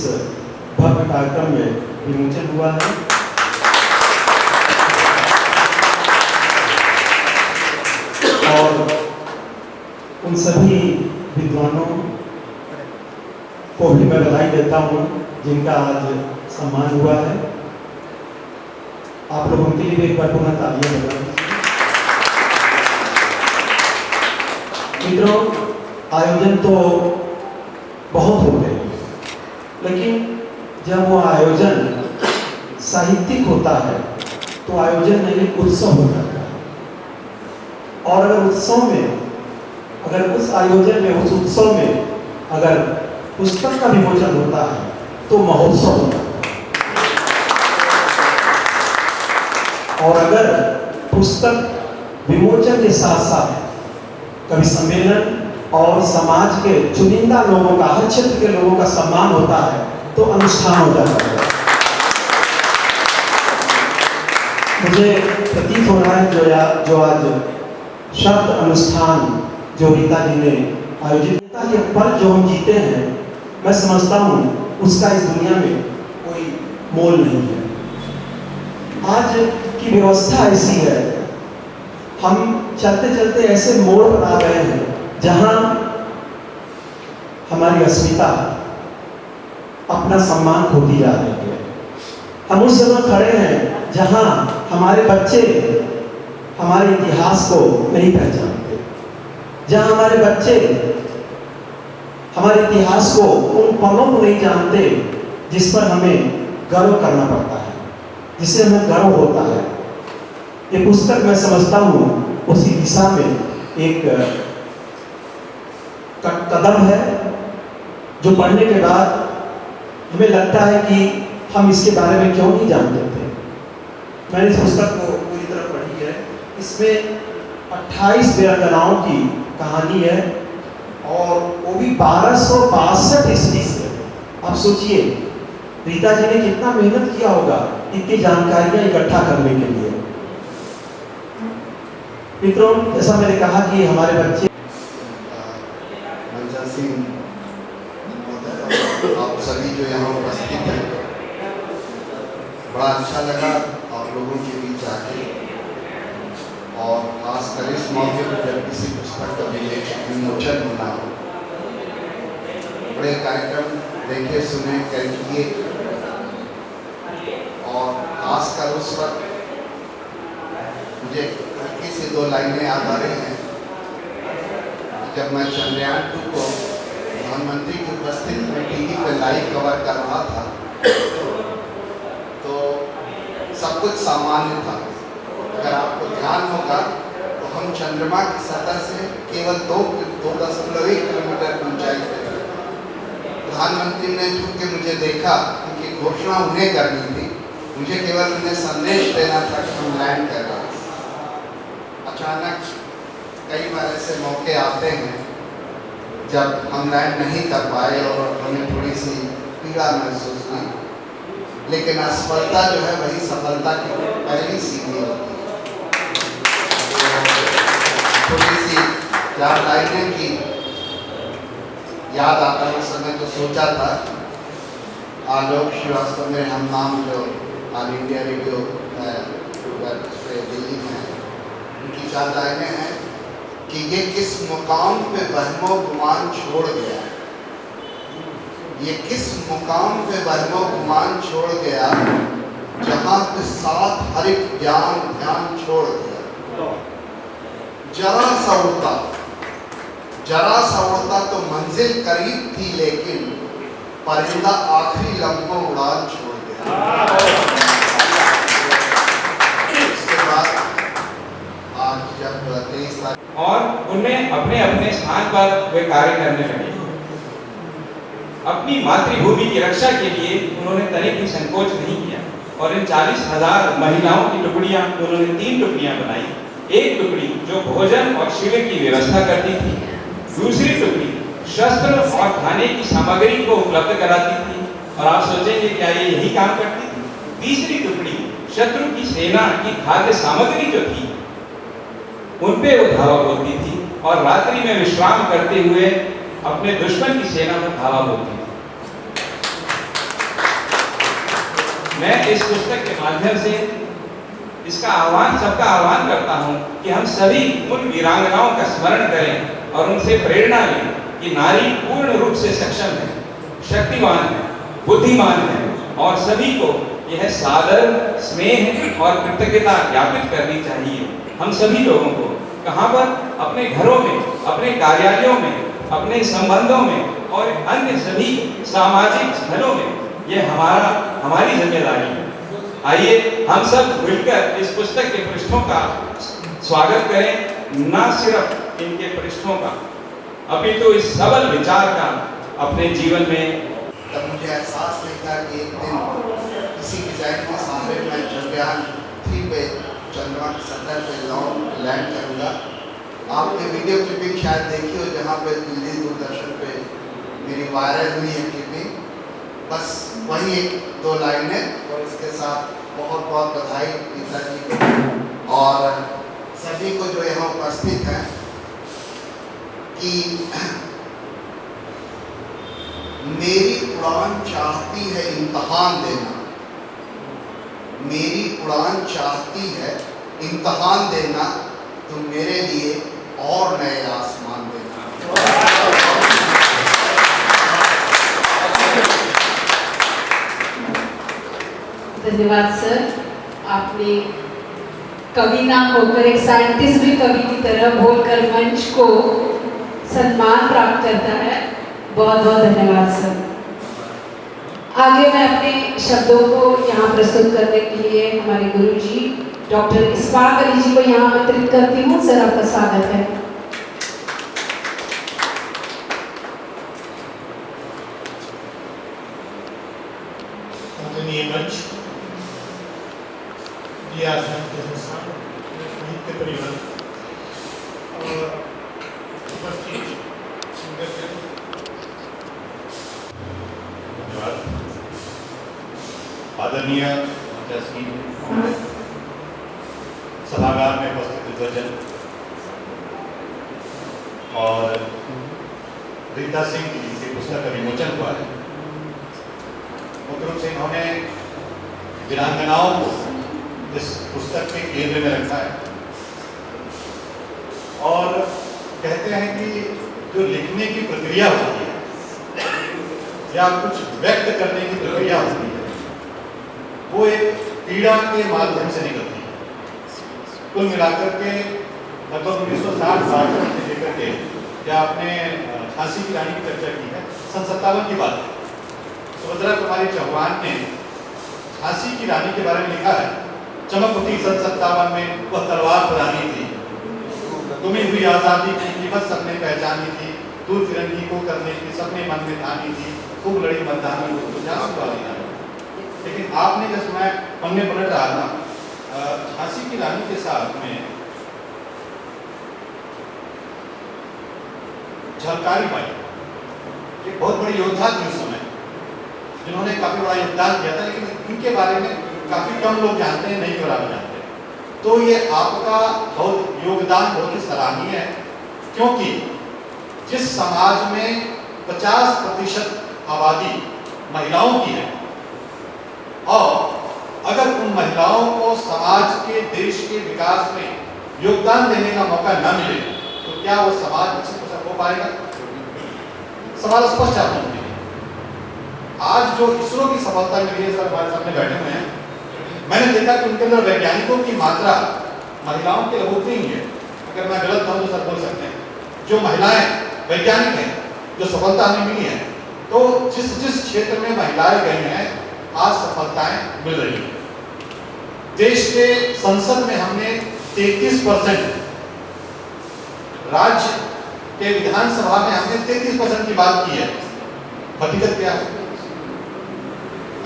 [SPEAKER 7] भव्य कार्यक्रम में विमोचन हुआ है। और उन सभी विद्वानों को भी मैं बधाई देता हूँ जिनका आज सम्मान हुआ है। आप लोगों के लिए भी एक बार पुनः तालियां बजा दीजिए। मित्रों, आयोजन तो बहुत होते हैं, लेकिन जब वो आयोजन साहित्यिक होता है तो आयोजन नहीं उत्सव हो जाता है। और अगर उत्सव में, अगर उस आयोजन में, उस उत्सव में अगर पुस्तक का विमोचन होता है तो महोत्सव होता है। और अगर पुस्तक विमोचन के साथ साथ कवि सम्मेलन और समाज के चुनिंदा लोगों का, हर क्षेत्र के लोगों का सम्मान होता है तो अनुष्ठान हो जाता है। मुझे प्रतीत हो रहा है जो आज शब्द अनुष्ठान जो रीता जी ने आयोजित किया, ये पल जो हम जीते हैं, मैं समझता हूँ उसका इस दुनिया में कोई मोल नहीं है। आज की व्यवस्था ऐसी है, हम चलते चलते ऐसे मोड़ पर आ गए हैं जहां हमारी अस्मिता, अपना सम्मान खोती जा रही है। हम उस जगह खड़े हैं जहां हमारे बच्चे हमारे इतिहास को नहीं पहचानते, जहां हमारे बच्चे हमारे इतिहास को, उन पलों को नहीं जानते जिस पर हमें गर्व करना पड़ता है, जिससे हमें गर्व होता है। ये पुस्तक मैं समझता हूँ उसी दिशा में एक कदम है, जो पढ़ने के बाद हमें लगता है कि हम इसके बारे में क्यों नहीं जानते थे। मैंने इस पुस्तक को पूरी तरह पढ़ी है। इसमें 28 वीरांगनाओं की कहानी है और वो भी 1262 ईस्वी से। आप सोचिए रीता जी ने कितना मेहनत किया होगा इतनी जानकारियां इकट्ठा करने के लिए। मित्रों, जैसा मैंने कहा कि हमारे बच्चे
[SPEAKER 8] आप सभी जो यहाँ उपस्थित हैं, बड़ा अच्छा लगा आप लोगों के बीच आके, और खासकर इस मौके पर जब किसी पुस्तक का विमोचन होना हो, बड़े कार्यक्रम देखे सुने कर किए, और खासकर उस वक्त मुझे हल्की से 2 लाइनें याद आ रही हैं। जब मैं चंद्रयान 2 को प्रधानमंत्री की उपस्थिति में टीवी पे लाइव कवर कर रहा था, तो सब कुछ सामान्य था। अगर आपको ध्यान होगा तो हम चंद्रमा की सतह से केवल 2.1 किलोमीटर ऊंचाई पे थे। प्रधानमंत्री ने चूंकि मुझे देखा, क्योंकि घोषणा उन्हें करनी थी, मुझे केवल उन्हें संदेश देना था कि हम लैंड कर रहे हैं। अचानक कई बार ऐसे मौके आते हैं जब हम लैंड नहीं कर पाए और हमें थोड़ी सी पीड़ा महसूस हुई, लेकिन असफलता जो है वही सफलता की पहली सीढ़ी होती है। थोड़ी सी 4 लाइनें की याद आता है। उस समय तो सोचा था आलोक श्रीवास्तव में हम नाम जो ऑल इंडिया रेडियो दिल्ली में, उनकी 4 लाइनें हैं कि ये किस मुकाम पे वहमो गुमान छोड़ गया, ये किस मुकाम पे वहमो गुमान छोड़ गया, जहाँ पे साथ हर एक ज्ञान ध्यान छोड़ गया। जरा सा उड़ता तो मंजिल करीब थी, लेकिन परिंदा आखिरी लम्हों उड़ान छोड़ गया। इसके बाद आज जब 23
[SPEAKER 6] और उनमें अपने अपने स्थान पर वे कार्य करने लगे। अपनी मातृभूमि की रक्षा के लिए उन्होंने तनिक भी संकोच नहीं किया, और इन 40,000 महिलाओं की टुकड़ियां उन्होंने 3 टुकड़ियां बनाई। एक टुकड़ी जो भोजन और शिविर की व्यवस्था करती थी, दूसरी टुकड़ी शस्त्र और खाने की सामग्री को उपलब्ध कराती थी, और आप सोचेंगे क्या ये यही काम करती थी। तीसरी टुकड़ी शत्रु की सेना की खाद्य सामग्री जो थी उन पे वो धावा बोलती थी, और रात्रि में विश्राम करते हुए अपने दुश्मन की सेना पर धावा बोलती थी। मैं इस पुस्तक के माध्यम से इसका सबका आह्वान करता हूं कि हम सभी उन वीरांगनाओं का स्मरण करें और उनसे प्रेरणा लें कि नारी पूर्ण रूप से सक्षम है, शक्तिवान है, बुद्धिमान है, और सभी को यह सादर, स्नेह और कृतज्ञता ज्ञापित करनी चाहिए। हम सभी लोगों को कहाँ पर, अपने घरों में, अपने कार्यालयों में, अपने संबंधों में और अन्य सभी सामाजिक स्थलों में यह हमारी जिम्मेदारी है। आइए हम सब मिलकर इस पुस्तक के पृष्ठों का स्वागत करें, न सिर्फ इनके पृष्ठों का, अपितु इस सबल विचार का अपने जीवन में।
[SPEAKER 8] तब मुझे एहसास नहीं था कि एक दिन किसी डिजाइन के सामने मैं चंद्रयान 3 पे चंद्रमा की सतह पे लैंड करूँगा। आपने वीडियो क्लिपिंग शायद देखी हो जहाँ पे दिल्ली दूरदर्शन पे मेरी वायरल हुई है क्लिपिंग, बस वही एक दो लाइनें और इसके साथ बहुत बहुत बधाई पिताजी को और सभी को जो यहाँ उपस्थित हैं कि मेरी उड़ान चाहती है इम्तहान देना, मेरी उड़ान चाहती है इम्तहान देना, तो मेरे लिए और नए आसमान देना।
[SPEAKER 4] धन्यवाद सर, आपने कवि ना होकर एक साइंटिस्ट भी कवि की तरह बोलकर मंच को सम्मान प्राप्त करता है। बहुत बहुत धन्यवाद सर। आगे मैं अपने शब्दों को यहाँ प्रस्तुत करने के लिए हमारे गुरुजी डॉक्टर इस्फाक अली जी को यहाँ आमंत्रित करती हूँ। सर, आपका स्वागत है।
[SPEAKER 9] आदरणीय मंच, आश्रम के संस्थान के परिवार और उपस्थित धन्यवाद। आदरणीय सभागार में उपस्थित विद्वजन और रीता सिंह जी की पुस्तक का विमोचन हुआ है। मुख्य रूप से इन्होंने वीरांगनाओं को इस पुस्तक के केंद्र में रखा है और कहते हैं कि जो लिखने की प्रक्रिया होती है या कुछ व्यक्त करने की प्रक्रिया होती है वो एक पीड़ा के माध्यम से निकलती है। कुल मिलाकर के लगभग 1960 से लेकर के या आपने झांसी की रानी की चर्चा की है, सन 57 की बात है। सुभद्रा कुमारी चौहान ने झांसी की रानी के बारे में लिखा है, चमक उठी सन 57 में वह तलवार पुरानी थी, तुम्हें हुई आज़ादी की कीमत सबने पहचानी थी, दूर फिरंगी को करने की सबने मन में ठानी थी, खूब लड़ी मर्दानी को झांसी वाली रानी। लेकिन आपने जब मैं पन्ने पलट रहा था, झांसी की रानी के साथ में झलकारी बाई एक बहुत बड़ी योद्धा थी उस समय, जिन्होंने काफी बड़ा योगदान किया था, लेकिन इनके बारे में काफी कम लोग जानते हैं, नहीं के बराबर जानते हैं। तो ये आपका बहुत योगदान बहुत ही सराहनीय है, क्योंकि जिस समाज में 50% आबादी महिलाओं की है और अगर उन महिलाओं को समाज के देश के विकास में योगदान देने का मौका न मिले तो क्या वो समाज विकसित हो पाएगा? सवाल स्पष्ट है। आज जो इसरो की सफलता मिली है, सर हमारे सामने बैठे हुए हैं, मैंने देखा कि उनके अंदर वैज्ञानिकों की मात्रा महिलाओं के होती ही है। अगर मैं गलत हूं तो सर बोल सकते हैं। जो महिलाएं वैज्ञानिक हैं, जो सफलता हमें मिली है, तो जिस जिस क्षेत्र में महिलाएं गई हैं आज सफलताएं मिल रही हैं। देश के संसद में हमने 33%, राज्य के विधानसभा में हमने 33% की बात की है। हकीकत क्या है?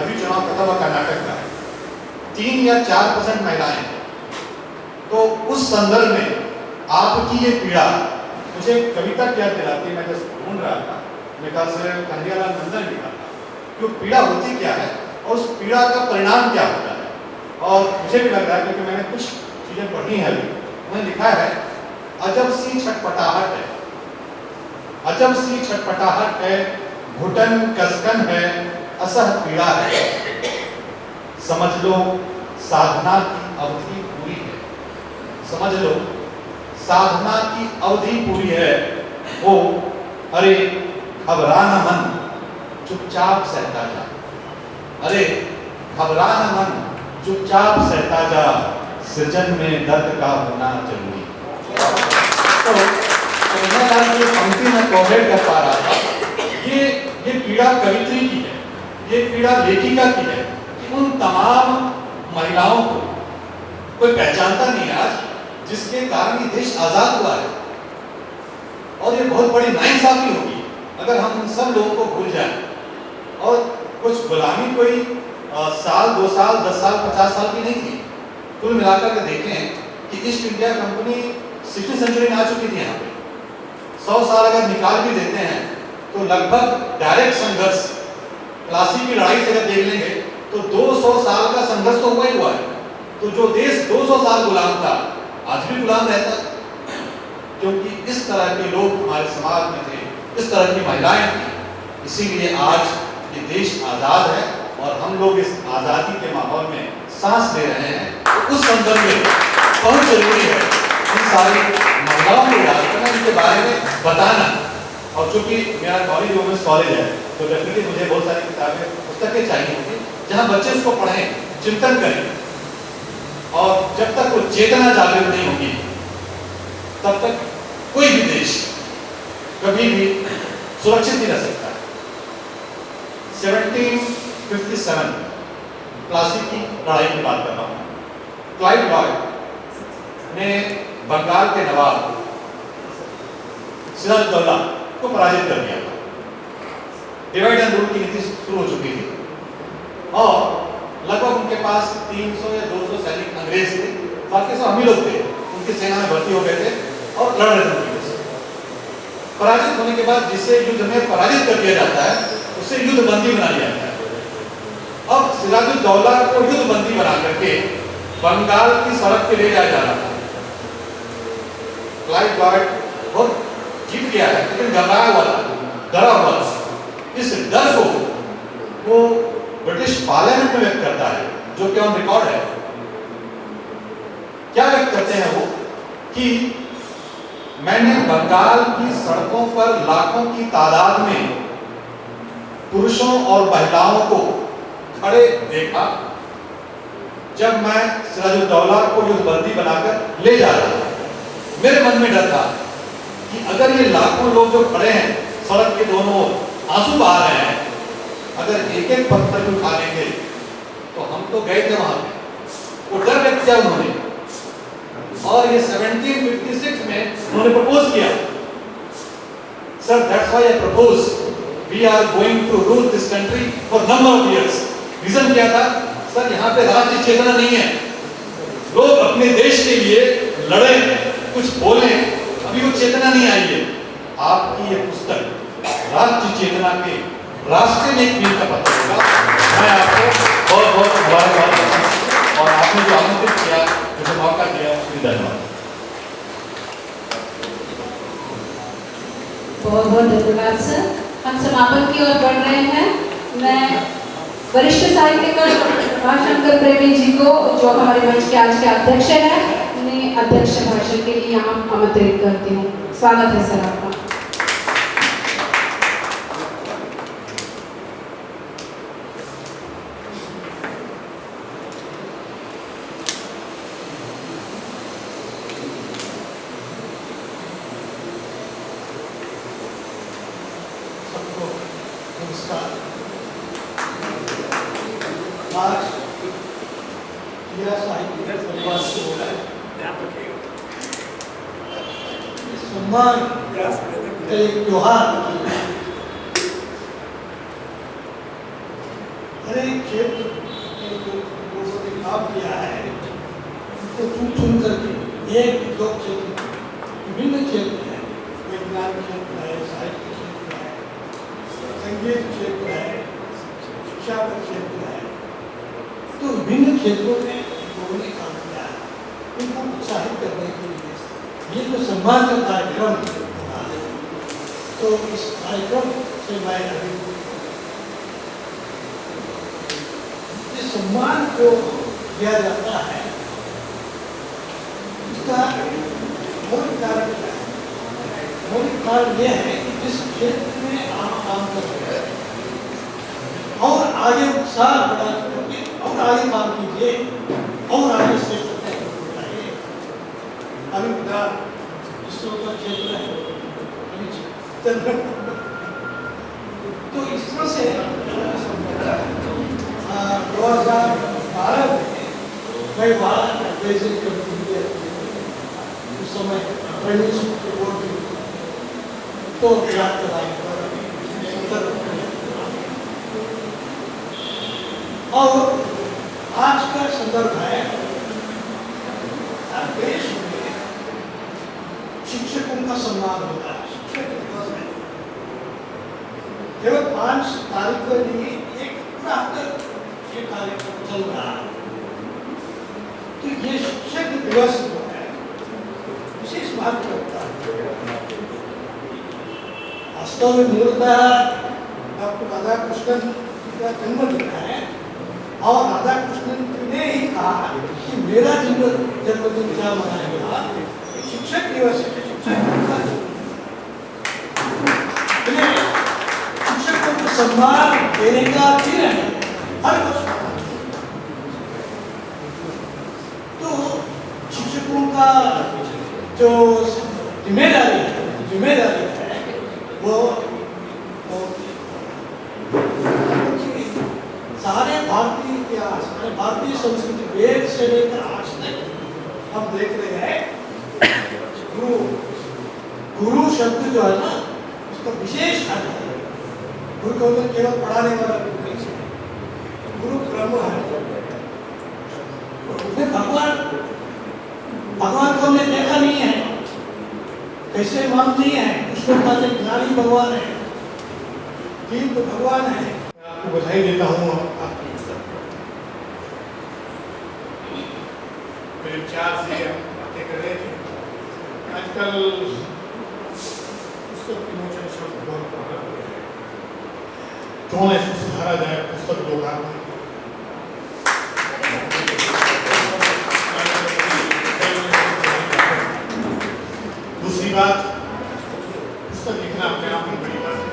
[SPEAKER 9] अभी चुनाव खत्म हुआ कर्नाटक का है, 3 या 4% महिलाएं हैं। तो उस संदर्भ में आपकी ये पीड़ा मुझे कविता क्या दिलाती है। मैं जब ढूंढ रहा था, मेरे ख्याल से कन्हैयालाल नंदन लिखा था कि पीड़ा होती क्या है और उस पीड़ा का परिणाम क्या होता है। और मुझे भी लग रहा है, क्योंकि मैंने कुछ चीजें पढ़ी हैं अभी, उन्होंने लिखा है, अजब सी छटपटाहट है, अजब सी छटपटाहट है, घुटन कसकन है, असह पीड़ा है, समझ लो साधना की अवधि पूरी है, समझ लो साधना की अवधि पूरी है, वो अरे घबराना मन चुपचाप सहता जा, अरे घबराना मन चुपचाप सहता जा, सृजन में दर्द का होना जरूरी। तो की पंक्ति में कोऑर्डिनेट कर पा रहा था, ये पीड़ा कवित्री की है, ये पीड़ा लेखिका की है कि उन तमाम महिलाओं को कोई पहचानता नहीं है आज, जिसके कारण ये देश आजाद हुआ है। और ये बहुत बड़ी नाइंसाफी होगी अगर हम उन सब लोगों को भूल जाएं और कुछ गुलामी कोई साल 2 साल 10 साल 50 साल की नहीं थी। कुल मिलाकर के देखें कि ईस्ट इंडिया कंपनी 16वीं सेंचुरी में आ चुकी थी यहाँ पे। 100 साल अगर निकाल भी देते हैं तो लगभग डायरेक्ट संघर्ष प्लासी की लड़ाई से अगर देख लेंगे तो 200 साल का संघर्ष तो हुआ ही हुआ है। तो जो देश 200 साल गुलाम था आज भी गुलाम रहता, क्योंकि इस तरह के लोग हमारे समाज में थे, इस तरह की महिलाएं थी। इसीलिए आज ये देश आज़ाद है और हम लोग इस आज़ादी के माहौल में सांस ले रहे हैं। तो उस संदर्भ में बहुत जरूरी है इन सारी महिलाओं को याद करना, इनके बारे में बताना। और चूंकि मेरा कॉलेज वुमेंस कॉलेज है तो डेफिनेटली मुझे बहुत सारी किताबें पुस्तकें चाहिए होंगी जहाँ बच्चे उसको पढ़ें, चिंतन करें। और जब तक वो चेतना जागृत नहीं होगी तब तक कोई भी देश कभी भी सुरक्षित नहीं रह सकता। 1757 प्लासी की लड़ाई की बात कर रहा हूँ। क्लाइव लॉयड ने बंगाल के नवाब सिराजुद्दौला को पराजित कर दिया था। डिवाइड एंड रूल की नीति शुरू हो चुकी थी और लगभग उनके पास 300 या 200 सैनिक अंग्रेज थे, बाकी सब हम ही लोग थे। उनकी सेना में भर्ती हो गए थे और लड़ रहे थे उनके से। पराजित होने के बाद जिसे युद्ध में पराजित कर दिया जाता है उसे युद्धबंदी बना दिया जाता है। अब सिराजुद्दौला को युद्धबंदी बना करके बंगाल की सड़क पे ले जाया जा रहा था। क्लाइव लॉयड बहुत जीत गया है लेकिन घबराया हुआ था, डरा हुआ था। इस डर को वो ब्रिटिश पार्लियामेंट में व्यक्त करता है, जो कि ऑन रिकॉर्ड है। क्या व्यक्त करते हैं वो कि मैंने बंगाल की सड़कों पर लाखों की तादाद में पुरुषों और महिलाओं को खड़े देखा जब मैं सिराजुद्दौला को युद्धबंदी बनाकर ले जा रहा था। मेरे मन में डर था कि अगर ये लाखों लोग जो खड़े हैं सड़क के दोनों ओर आंसू बहा रहे हैं, अगर एक एक पत्थर भी उठा लेंगे तो हम तो गए थे वहां पे। वो डर व्यक्त किया उन्होंने और ये 1756 में उन्होंने प्रपोज किया, sir that's why I propose we are going to rule this country for number of years. Reason क्या था? सर यहाँ पे राष्ट्रीय चेतना नहीं है, लोग अपने देश के लिए लड़े, कुछ बोले, अभी वो चेतना नहीं आई है। आपकी ये पुस्तक राष्ट्रीय चेतना के रास्ते में एक मील का पत्थर होगा। मैं आपको बहुत बहुत मुबारकबाद देता हूं और आपने जो आमंत्रित किया, मुझे मौका दिया, उसके लिए धन्यवाद।
[SPEAKER 4] बहुत बहुत धन्यवाद सर। हम समापन की ओर बढ़ रहे हैं। मैं वरिष्ठ साहित्यकार प्रभाशंकर प्रेमी जी को, जो हमारे मंच के आज के अध्यक्ष हैं, उन्हें अध्यक्ष भाषण के लिए यहाँ आमंत्रित करती हूँ। स्वागत है सर आपका।
[SPEAKER 5] आज मेरा साहित्य परिवार से हो रहा है। सम्मान एक त्योहार हर एक क्षेत्र लोगों ने काम किया है, उनको चुन करके एक दो क्षेत्र विभिन्न क्षेत्र हैं, विज्ञान क्षेत्र है, साहित्य क्षेत्र है, संगीत क्षेत्र है, शिक्षा का क्षेत्र है। तो विभिन्न क्षेत्रों में लोगों ने काम किया है, उनको उत्साहित करने के लिए ये जो सम्मान का कार्यक्रम होता है, तो इस कार्यक्रम से मैं अभी इस सम्मान को दिया जाता है, इसका मौलिक कारण क्या है? मौलिक कारण यह है कि जिस क्षेत्र में आप काम कर रहे हैं और आगे उत्साह बढ़ा करके और आगे काम कीजिए और आगे श्रेष्ठता चाहिए। अभी इसरो का क्षेत्र है, अभी चंद्र, तो इस तरह से 2012 में मैं वहाँ जैसे उस समय तो याद और आज का संदर्भ है हर देश में शिक्षकों का सम्मान होता है। शिक्षक दिवस है केवल 5 तारीख को नहीं, एक पूरा हफ्ते ये कार्यक्रम चल रहा है। तो ये शिक्षक दिवस जो है विशेष महत्व रखता है। वास्तव में मूलतः डॉक्टर राधाकृष्णन का जन्मदिन है और राधाकृष्णन ने ही कहा कि मेरा जन्मदिन क्या मनाएगा, शिक्षक दिवस है। शिक्षकों को सम्मान देने का दिन है हर वर्ष। तो शिक्षकों का जो जिम्मेदारी है वो सारे भारतीय इतिहास, भारतीय संस्कृति वेद से लेकर आज तक हम देख रहे हैं। गुरु शब्द जो है ना उसका विशेष अर्थ है। गुरु को तो केवल पढ़ाने वाला नहीं है, गुरु ब्रह्म है। उसमें भगवान को हमने देखा नहीं है, कैसे मानती है, उसको कहते ज्ञानी भगवान है, तीन तो भगवान है।
[SPEAKER 9] आपको बधाई देता हूँ आपकी मेरे विचार से बातें कर रहे थे। आजकल पुस्तक विमोचन शब्द बहुत पुराना हो गया है, क्यों ऐसे सुधारा जाए पुस्तक लोकार्पण। दूसरी बात, पुस्तक लिखना अपने आप में बड़ी बात है।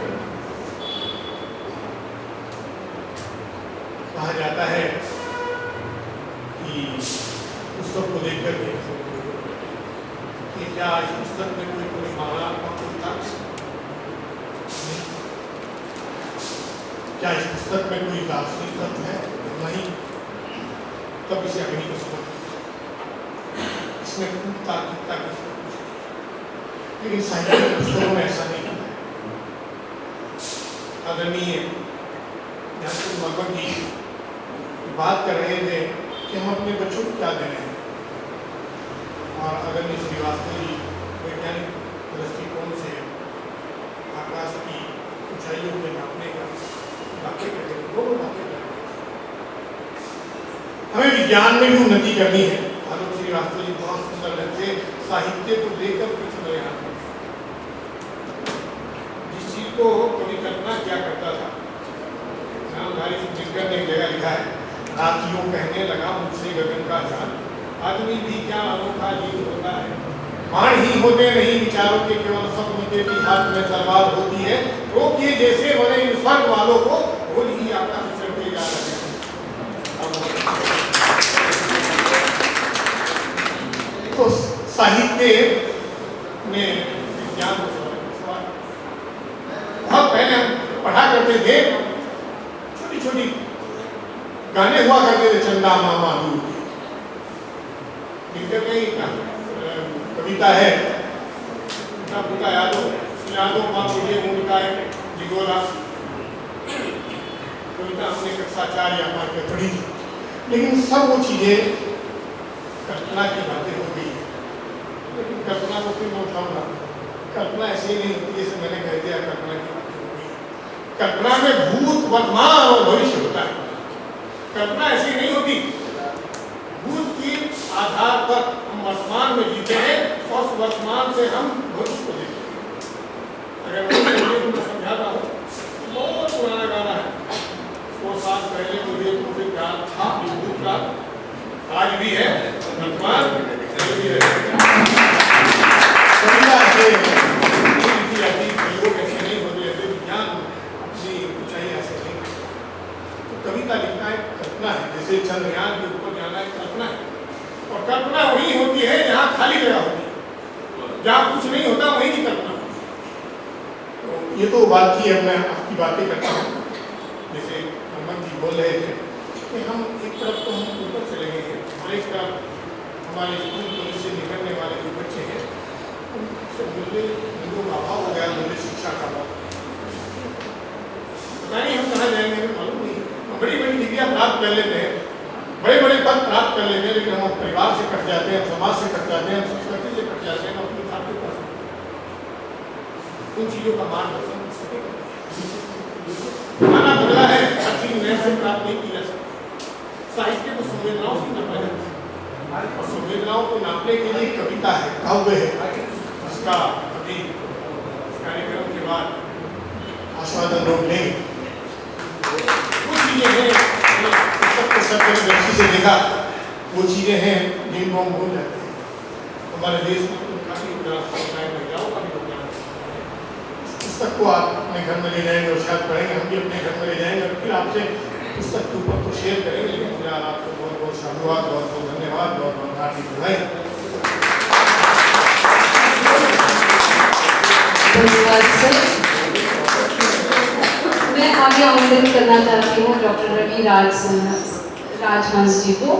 [SPEAKER 9] कहा जाता है कि पुस्तक को देख करके कि क्या इस पुस्तक में कोई भावनात्मक तर्क, क्या इस पुस्तक में कोई दार्शनिक तत्व है? नहीं, तब इसे अग्नि को समझ, इसमें तार्किकता की। लेकिन साहित्य पुस्तकों में ऐसा नहीं है। आदरणीय ज्ञानचंद वर्मा जी बात कर रहे थे कि हम अपने बच्चों को क्या दे रहे हैं, और आदरणीय श्रीवास्तव जी वैज्ञानिक दृष्टिकोण से आकाश की ऊंचाइयों के नापने का वाक्य करते हैं, दोनों वाक्य करते हैं। हमें विज्ञान में भी उन्नति करनी है। आलोक श्रीवास्तव जी बहुत सुंदर लगते साहित्य को लेकर कुछ नया, जिस चीज को कभी कल्पना किया करता था। नामधारी जिनकर ने एक जगह लिखा है, रात यूं कहने लगा मुझसे गगन का जान, आदमी भी क्या अनोखा जीव होता है। बाण ही होते नहीं विचारों के, केवल सपनों के भी हाथ में तलवार होती है। रोकिए जैसे बने इन स्वर्ग वालों को, रोज ही आकाश चढ़ते जा रहे हैं। तो साहित्य में विज्ञान बहुत पहले हम पढ़ा करते थे, छोटी छोटी गाने हुआ करते थे, चंदा मामा दूर जिनका कहीं कविता है, पिता यादों माँ मुझे उनका जिगोरा, कविता हमने कक्षा 4 या 5 में पढ़ी थी। लेकिन सब वो चीजें कल्पना की बातें हो गई। लेकिन कल्पना को फिर मैं उठाऊंगा, कल्पना ऐसी नहीं होती जैसे मैंने कह दिया कल्पना की बातें हो गई। कल्पना में भूत, वर्तमान और भविष्य होता है। कल्पना ऐसी नहीं होती। भूत के आधार पर हम वर्तमान में जीते हैं और उस वर्तमान से हम भविष्य को देखते हैं। अगर मैं समझाता हूँ, बहुत पुराना गाना है, 100 साल पहले मुझे तुमसे प्यार था, भूत का आज भी है, वर्तमान भी है। कविता ऐसे नहीं होते, ऐसे विज्ञान अपनी ऊंचाई ऐसे नहीं। तो कविता लिखना एक कल्पना है, जैसे चंद्रयान के ऊपर जाना एक कल्पना है। और कल्पना वही होती है जहाँ खाली जगह होती है, जहाँ कुछ नहीं होता वही की कल्पना होती है। तो ये तो बात की है, मैं आपकी बातें करता हूँ। जैसे अमन जी बोल रहे थे कि हम एक तरफ तो हम ऊपर चले गए हैं और एक तरफ हमारे स्कूल कॉलेज से निकलने वाले जो बच्चे हैं उनसे उनको अभाव हो गया, मूल्य शिक्षा का अभाव। पता नहीं हम कहाँ जाएंगे, हमें मालूम नहीं। हम बड़ी बड़ी डिग्रियाँ प्राप्त कर लेते हैं, बड़े बड़े पद प्राप्त कर लेते हैं, लेकिन हम परिवार से कट जाते हैं, समाज से कट जाते हैं, संस्कृति से कट जाते हैं, अपनी खाते पर उन चीजों का मार्गदर्शन कर सकेगा। माना बदला है, हर चीज नए से प्राप्त नहीं की जा सकती। साहित्य को संवेदनाओं से नापा जाता है, और संवेदनाओं को नापने के लिए कविता है, काव्य है, उसका अभी कार्यक्रम के बाद आस्वादन लोग लेंगे। कुछ चीजें हैं पुस्तक सत्य दृष्टि से देखा, वो चीजें हैं जिनको हम भूल जाते हैं। हमारे देश में तो काफी महिलाओं का भी योगदान है। पुस्तक को आप अपने घर में ले जाएंगे और शायद पढ़ेंगे, हम भी अपने घर में ले जाएंगे और फिर आपसे पुस्तक के ऊपर तो शेयर करेंगे। लेकिन फिलहाल आपको बहुत बहुत साधुवाद, बहुत बहुत धन्यवाद, बहुत बहुत हार्दिक बधाई।
[SPEAKER 4] धन्यवाद सर। मैं आगे आमंत्रित करना चाहती हूँ डॉक्टर रवि राजहंस जी को।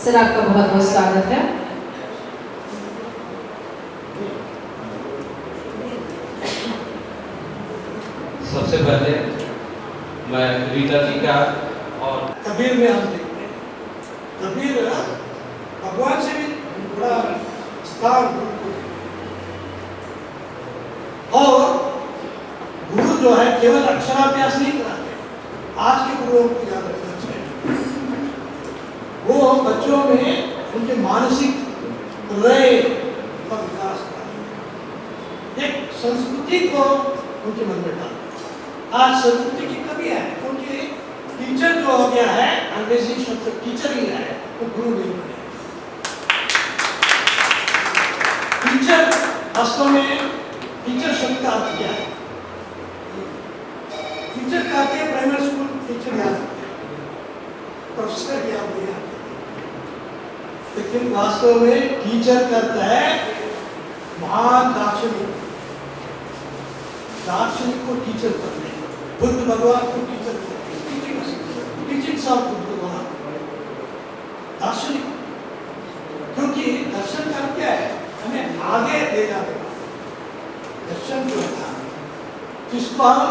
[SPEAKER 4] सर आपका बहुत बहुत स्वागत है।
[SPEAKER 10] सबसे पहले मैं रीता जी का और
[SPEAKER 5] कबीर में हम देखते हैं, कबीर भगवान से भी बड़ा स्थान, और गुरु जो है केवल अक्षराभ्यास नहीं कराते। आज के गुरुओं को याद रखना चाहिए, वो बच्चों में उनके मानसिक लय का विकास कराते, एक संस्कृति को उनके मन में डालते। आज संस्कृति की कमी है, क्योंकि टीचर जो हो गया है, अंग्रेजी शब्द टीचर ही है, वो गुरु नहीं बने। टीचर वास्तव में टीचर शब्द का अर्थ क्या है? टीचर का क्या? प्राइमरी स्कूल टीचर याद रखते हैं, प्रोफेसर याद नहीं आते, लेकिन वास्तव में टीचर करता है महान दार्शनिक। दार्शनिक को टीचर करते हैं, बुद्ध भगवान को टीचर करते हैं, टीचिंग सब बुद्ध भगवान दार्शनिक, क्योंकि दर्शन का क्या है? हमें आगे ले जाने का दर्शन जो था, जिसको हम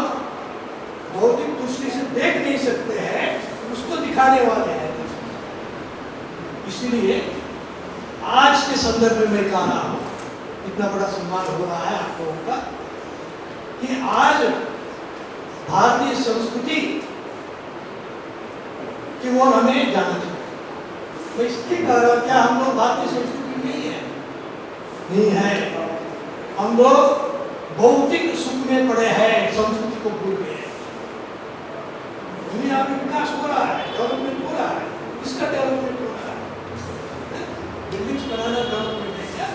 [SPEAKER 5] भौतिक दृष्टि से देख नहीं सकते हैं, उसको दिखाने वाले हैं। इसलिए आज के संदर्भ में मैं कह रहा हूँ, इतना बड़ा सम्मान हो रहा है आप लोगों का, कि आज भारतीय संस्कृति की ओर हमें जाना चाहिए। मैं इसलिए कह रहा हूँ, क्या हम लोग भारतीय संस्कृति नहीं है? नहीं है। हम लोग भौतिक सुख में पड़े हैं, संस्कृति को भूल गए हैं। दुनिया में विकास हो रहा है, डेवलपमेंट हो रहा है, किसका डेवलपमेंट हो रहा है? बिल्डिंग्स बनाना डेवलपमेंट है क्या?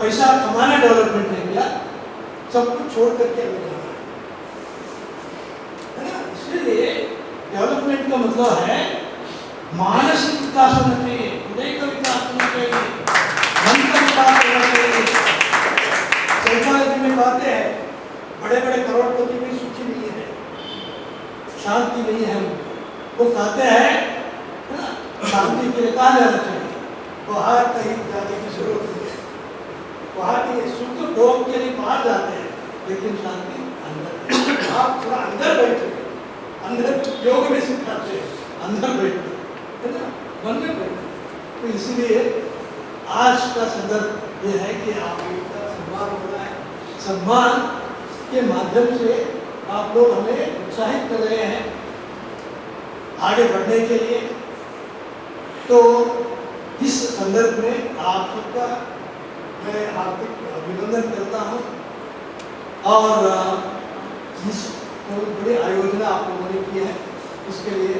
[SPEAKER 5] पैसा कमाना डेवलपमेंट है क्या? सब कुछ छोड़ करके हमें जाना है ना। इसलिए डेवलपमेंट का मतलब है मानसिक विकास होना चाहिए, हृदय का विकास होना चाहिए, मन का विकास होना चाहिए। साइकोलॉजी में कहते हैं बड़े बड़े करोड़पति में सुखी नहीं है, शांति नहीं है। वो कहते हैं ना, शांति के लिए कहाँ जाना चाहिए? बाहर कहीं जाने की जरूरत नहीं है। बाहर के सुख लोग के लिए बाहर जाते हैं, लेकिन शांति अंदर है। आप थोड़ा अंदर बैठे, अंदर योग में सिखाते हैं, अंदर बैठे है ना, मन में बैठे। तो इसलिए आज का संदर्भ ये है कि आप का सम्मान हो रहा है। सम्मान के माध्यम से आप लोग हमें उत्साहित कर रहे हैं आगे बढ़ने के लिए। तो इस संदर्भ में आप सबका मैं हार्दिक अभिनंदन करता हूँ, और इस बड़ी आयोजना आप लोगों ने की है, इसके लिए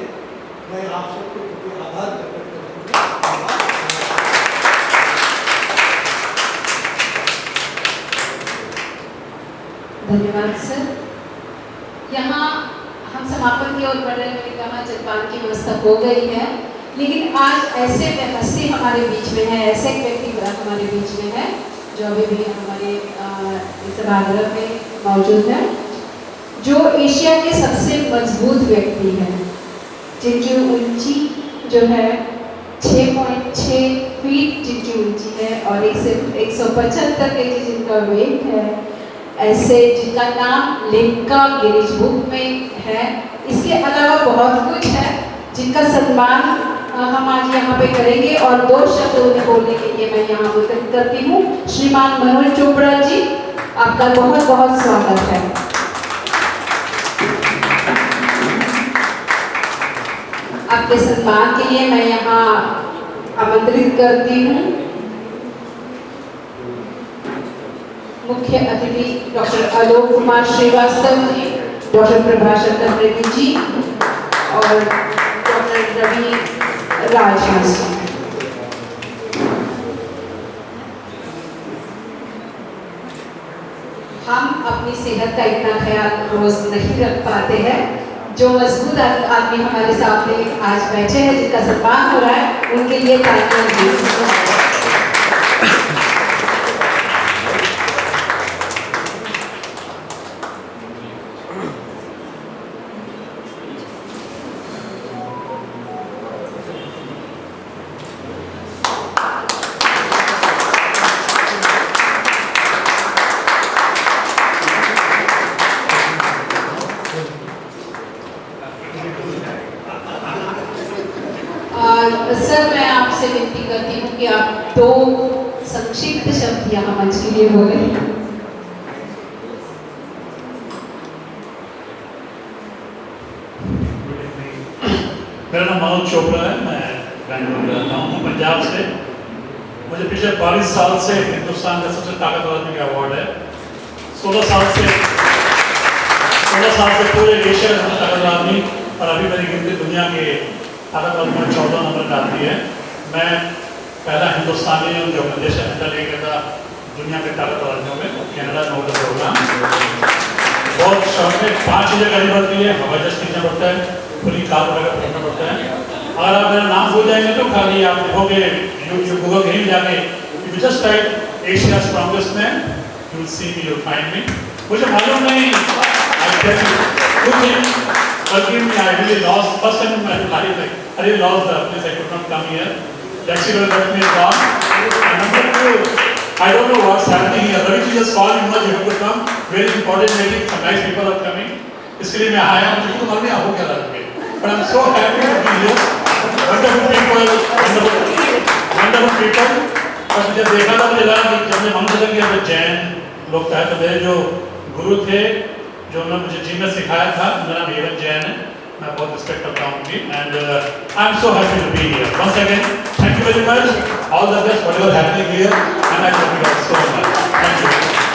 [SPEAKER 5] मैं आप सबको आभार प्रकट करता हूँ।
[SPEAKER 4] धन्यवाद सर। यहाँ हम समापन की ओर बढ़ रहे हैं। मैंने कहा जलपान की व्यवस्था हो गई है, लेकिन आज ऐसे हस्ती हमारे बीच में है, ऐसे एक व्यक्ति हमारे बीच में है जो अभी भी हमारे इस सभागृह में मौजूद है, जो एशिया के सबसे मजबूत व्यक्ति हैं, जिनकी ऊंची जो है 6.6 फीट जिनकी ऊंची है, और 175 kg जिनका वेट है, ऐसे जिनका नाम लिम्का गिनीज बुक में है। इसके अलावा बहुत कुछ है, जिनका सम्मान हम आज यहाँ पे करेंगे और 2 शब्द उन्हें बोलने के लिए मैं यहाँ आमंत्रित करती हूँ। श्रीमान मनोज चोपड़ा जी, आपका बहुत बहुत स्वागत है। आपके सम्मान के लिए मैं यहाँ आमंत्रित करती हूँ मुख्य अतिथि डॉक्टर आलोक कुमार श्रीवास्तव जी, डॉक्टर प्रभाशंकर रेड्डी जी और डॉक्टर रवि राजहंस जी। हम अपनी सेहत का इतना ख्याल रोज नहीं रख पाते हैं। जो मजबूत आदमी हमारे सामने आज बैठे हैं, जिनका सम्मान हो रहा है, उनके लिए तालियां दीजिए। सर, मैं आपसे विनती करती हूँ कि आप 2 संक्षिप्त शब्द यहाँ मंच के लिए बोले।
[SPEAKER 11] मेरा नाम मनोज चोपड़ा है, मैं बेंगलुरु में रहता हूँ, पंजाब से। मुझे पिछले 22 साल से हिंदुस्तान का सबसे ताकतवर आदमी का अवार्ड है। 16 साल से पूरे एशिया का सबसे ताकतवर आदमी, और अभी मेरी गिनती दुनिया के ताकतवर में 14 नंबर पे आती है। मैं पहला हिंदुस्तानी हूँ जो अपने देश का हिस्सा लेकर था दुनिया के ताकतवर आदमियों में, कनाडा में होता प्रोग्राम। बहुत शौक में 5 चीज़ें करनी पड़ती है, हवाई जहाज सीखना पड़ता है, खुली कार वगैरह पढ़ना पड़ता है। अगर आप मेरा नाम भूल जाएंगे तो खाली आप देखोगे यूट्यूब गूगल कहीं जाके, if you just type Asia strongest man, you will see me, you will find me. मुझे मालूम नहीं, I tell you good thing, बल्कि I really lost first time मैं I really lost the place, I could not come here. Taxi driver left me gone. And number 2, I don't know what's happening here. Ravi just called me, you have to come. Very important meeting, some nice people are coming. इसके लिए मैं आया हूँ, मुझे तो मालूम नहीं हो क्या लगे। But I'm so happy to be here. Wonderful people, wonderful people. और जब देखा था मुझे लगा कि जब मैं मंगल किया तो जैन लोग थे, तो मेरे जो गुरु थे, जो उन्होंने मुझे जिम में सिखाया था, मेरा नाम एवन जैन है। मैं बहुत रिस्पेक्ट करता हूँ उनकी, and I'm so happy to be here. Once again, thank you very much. All the best, whatever happening here, and I love you guys so much. Thank you.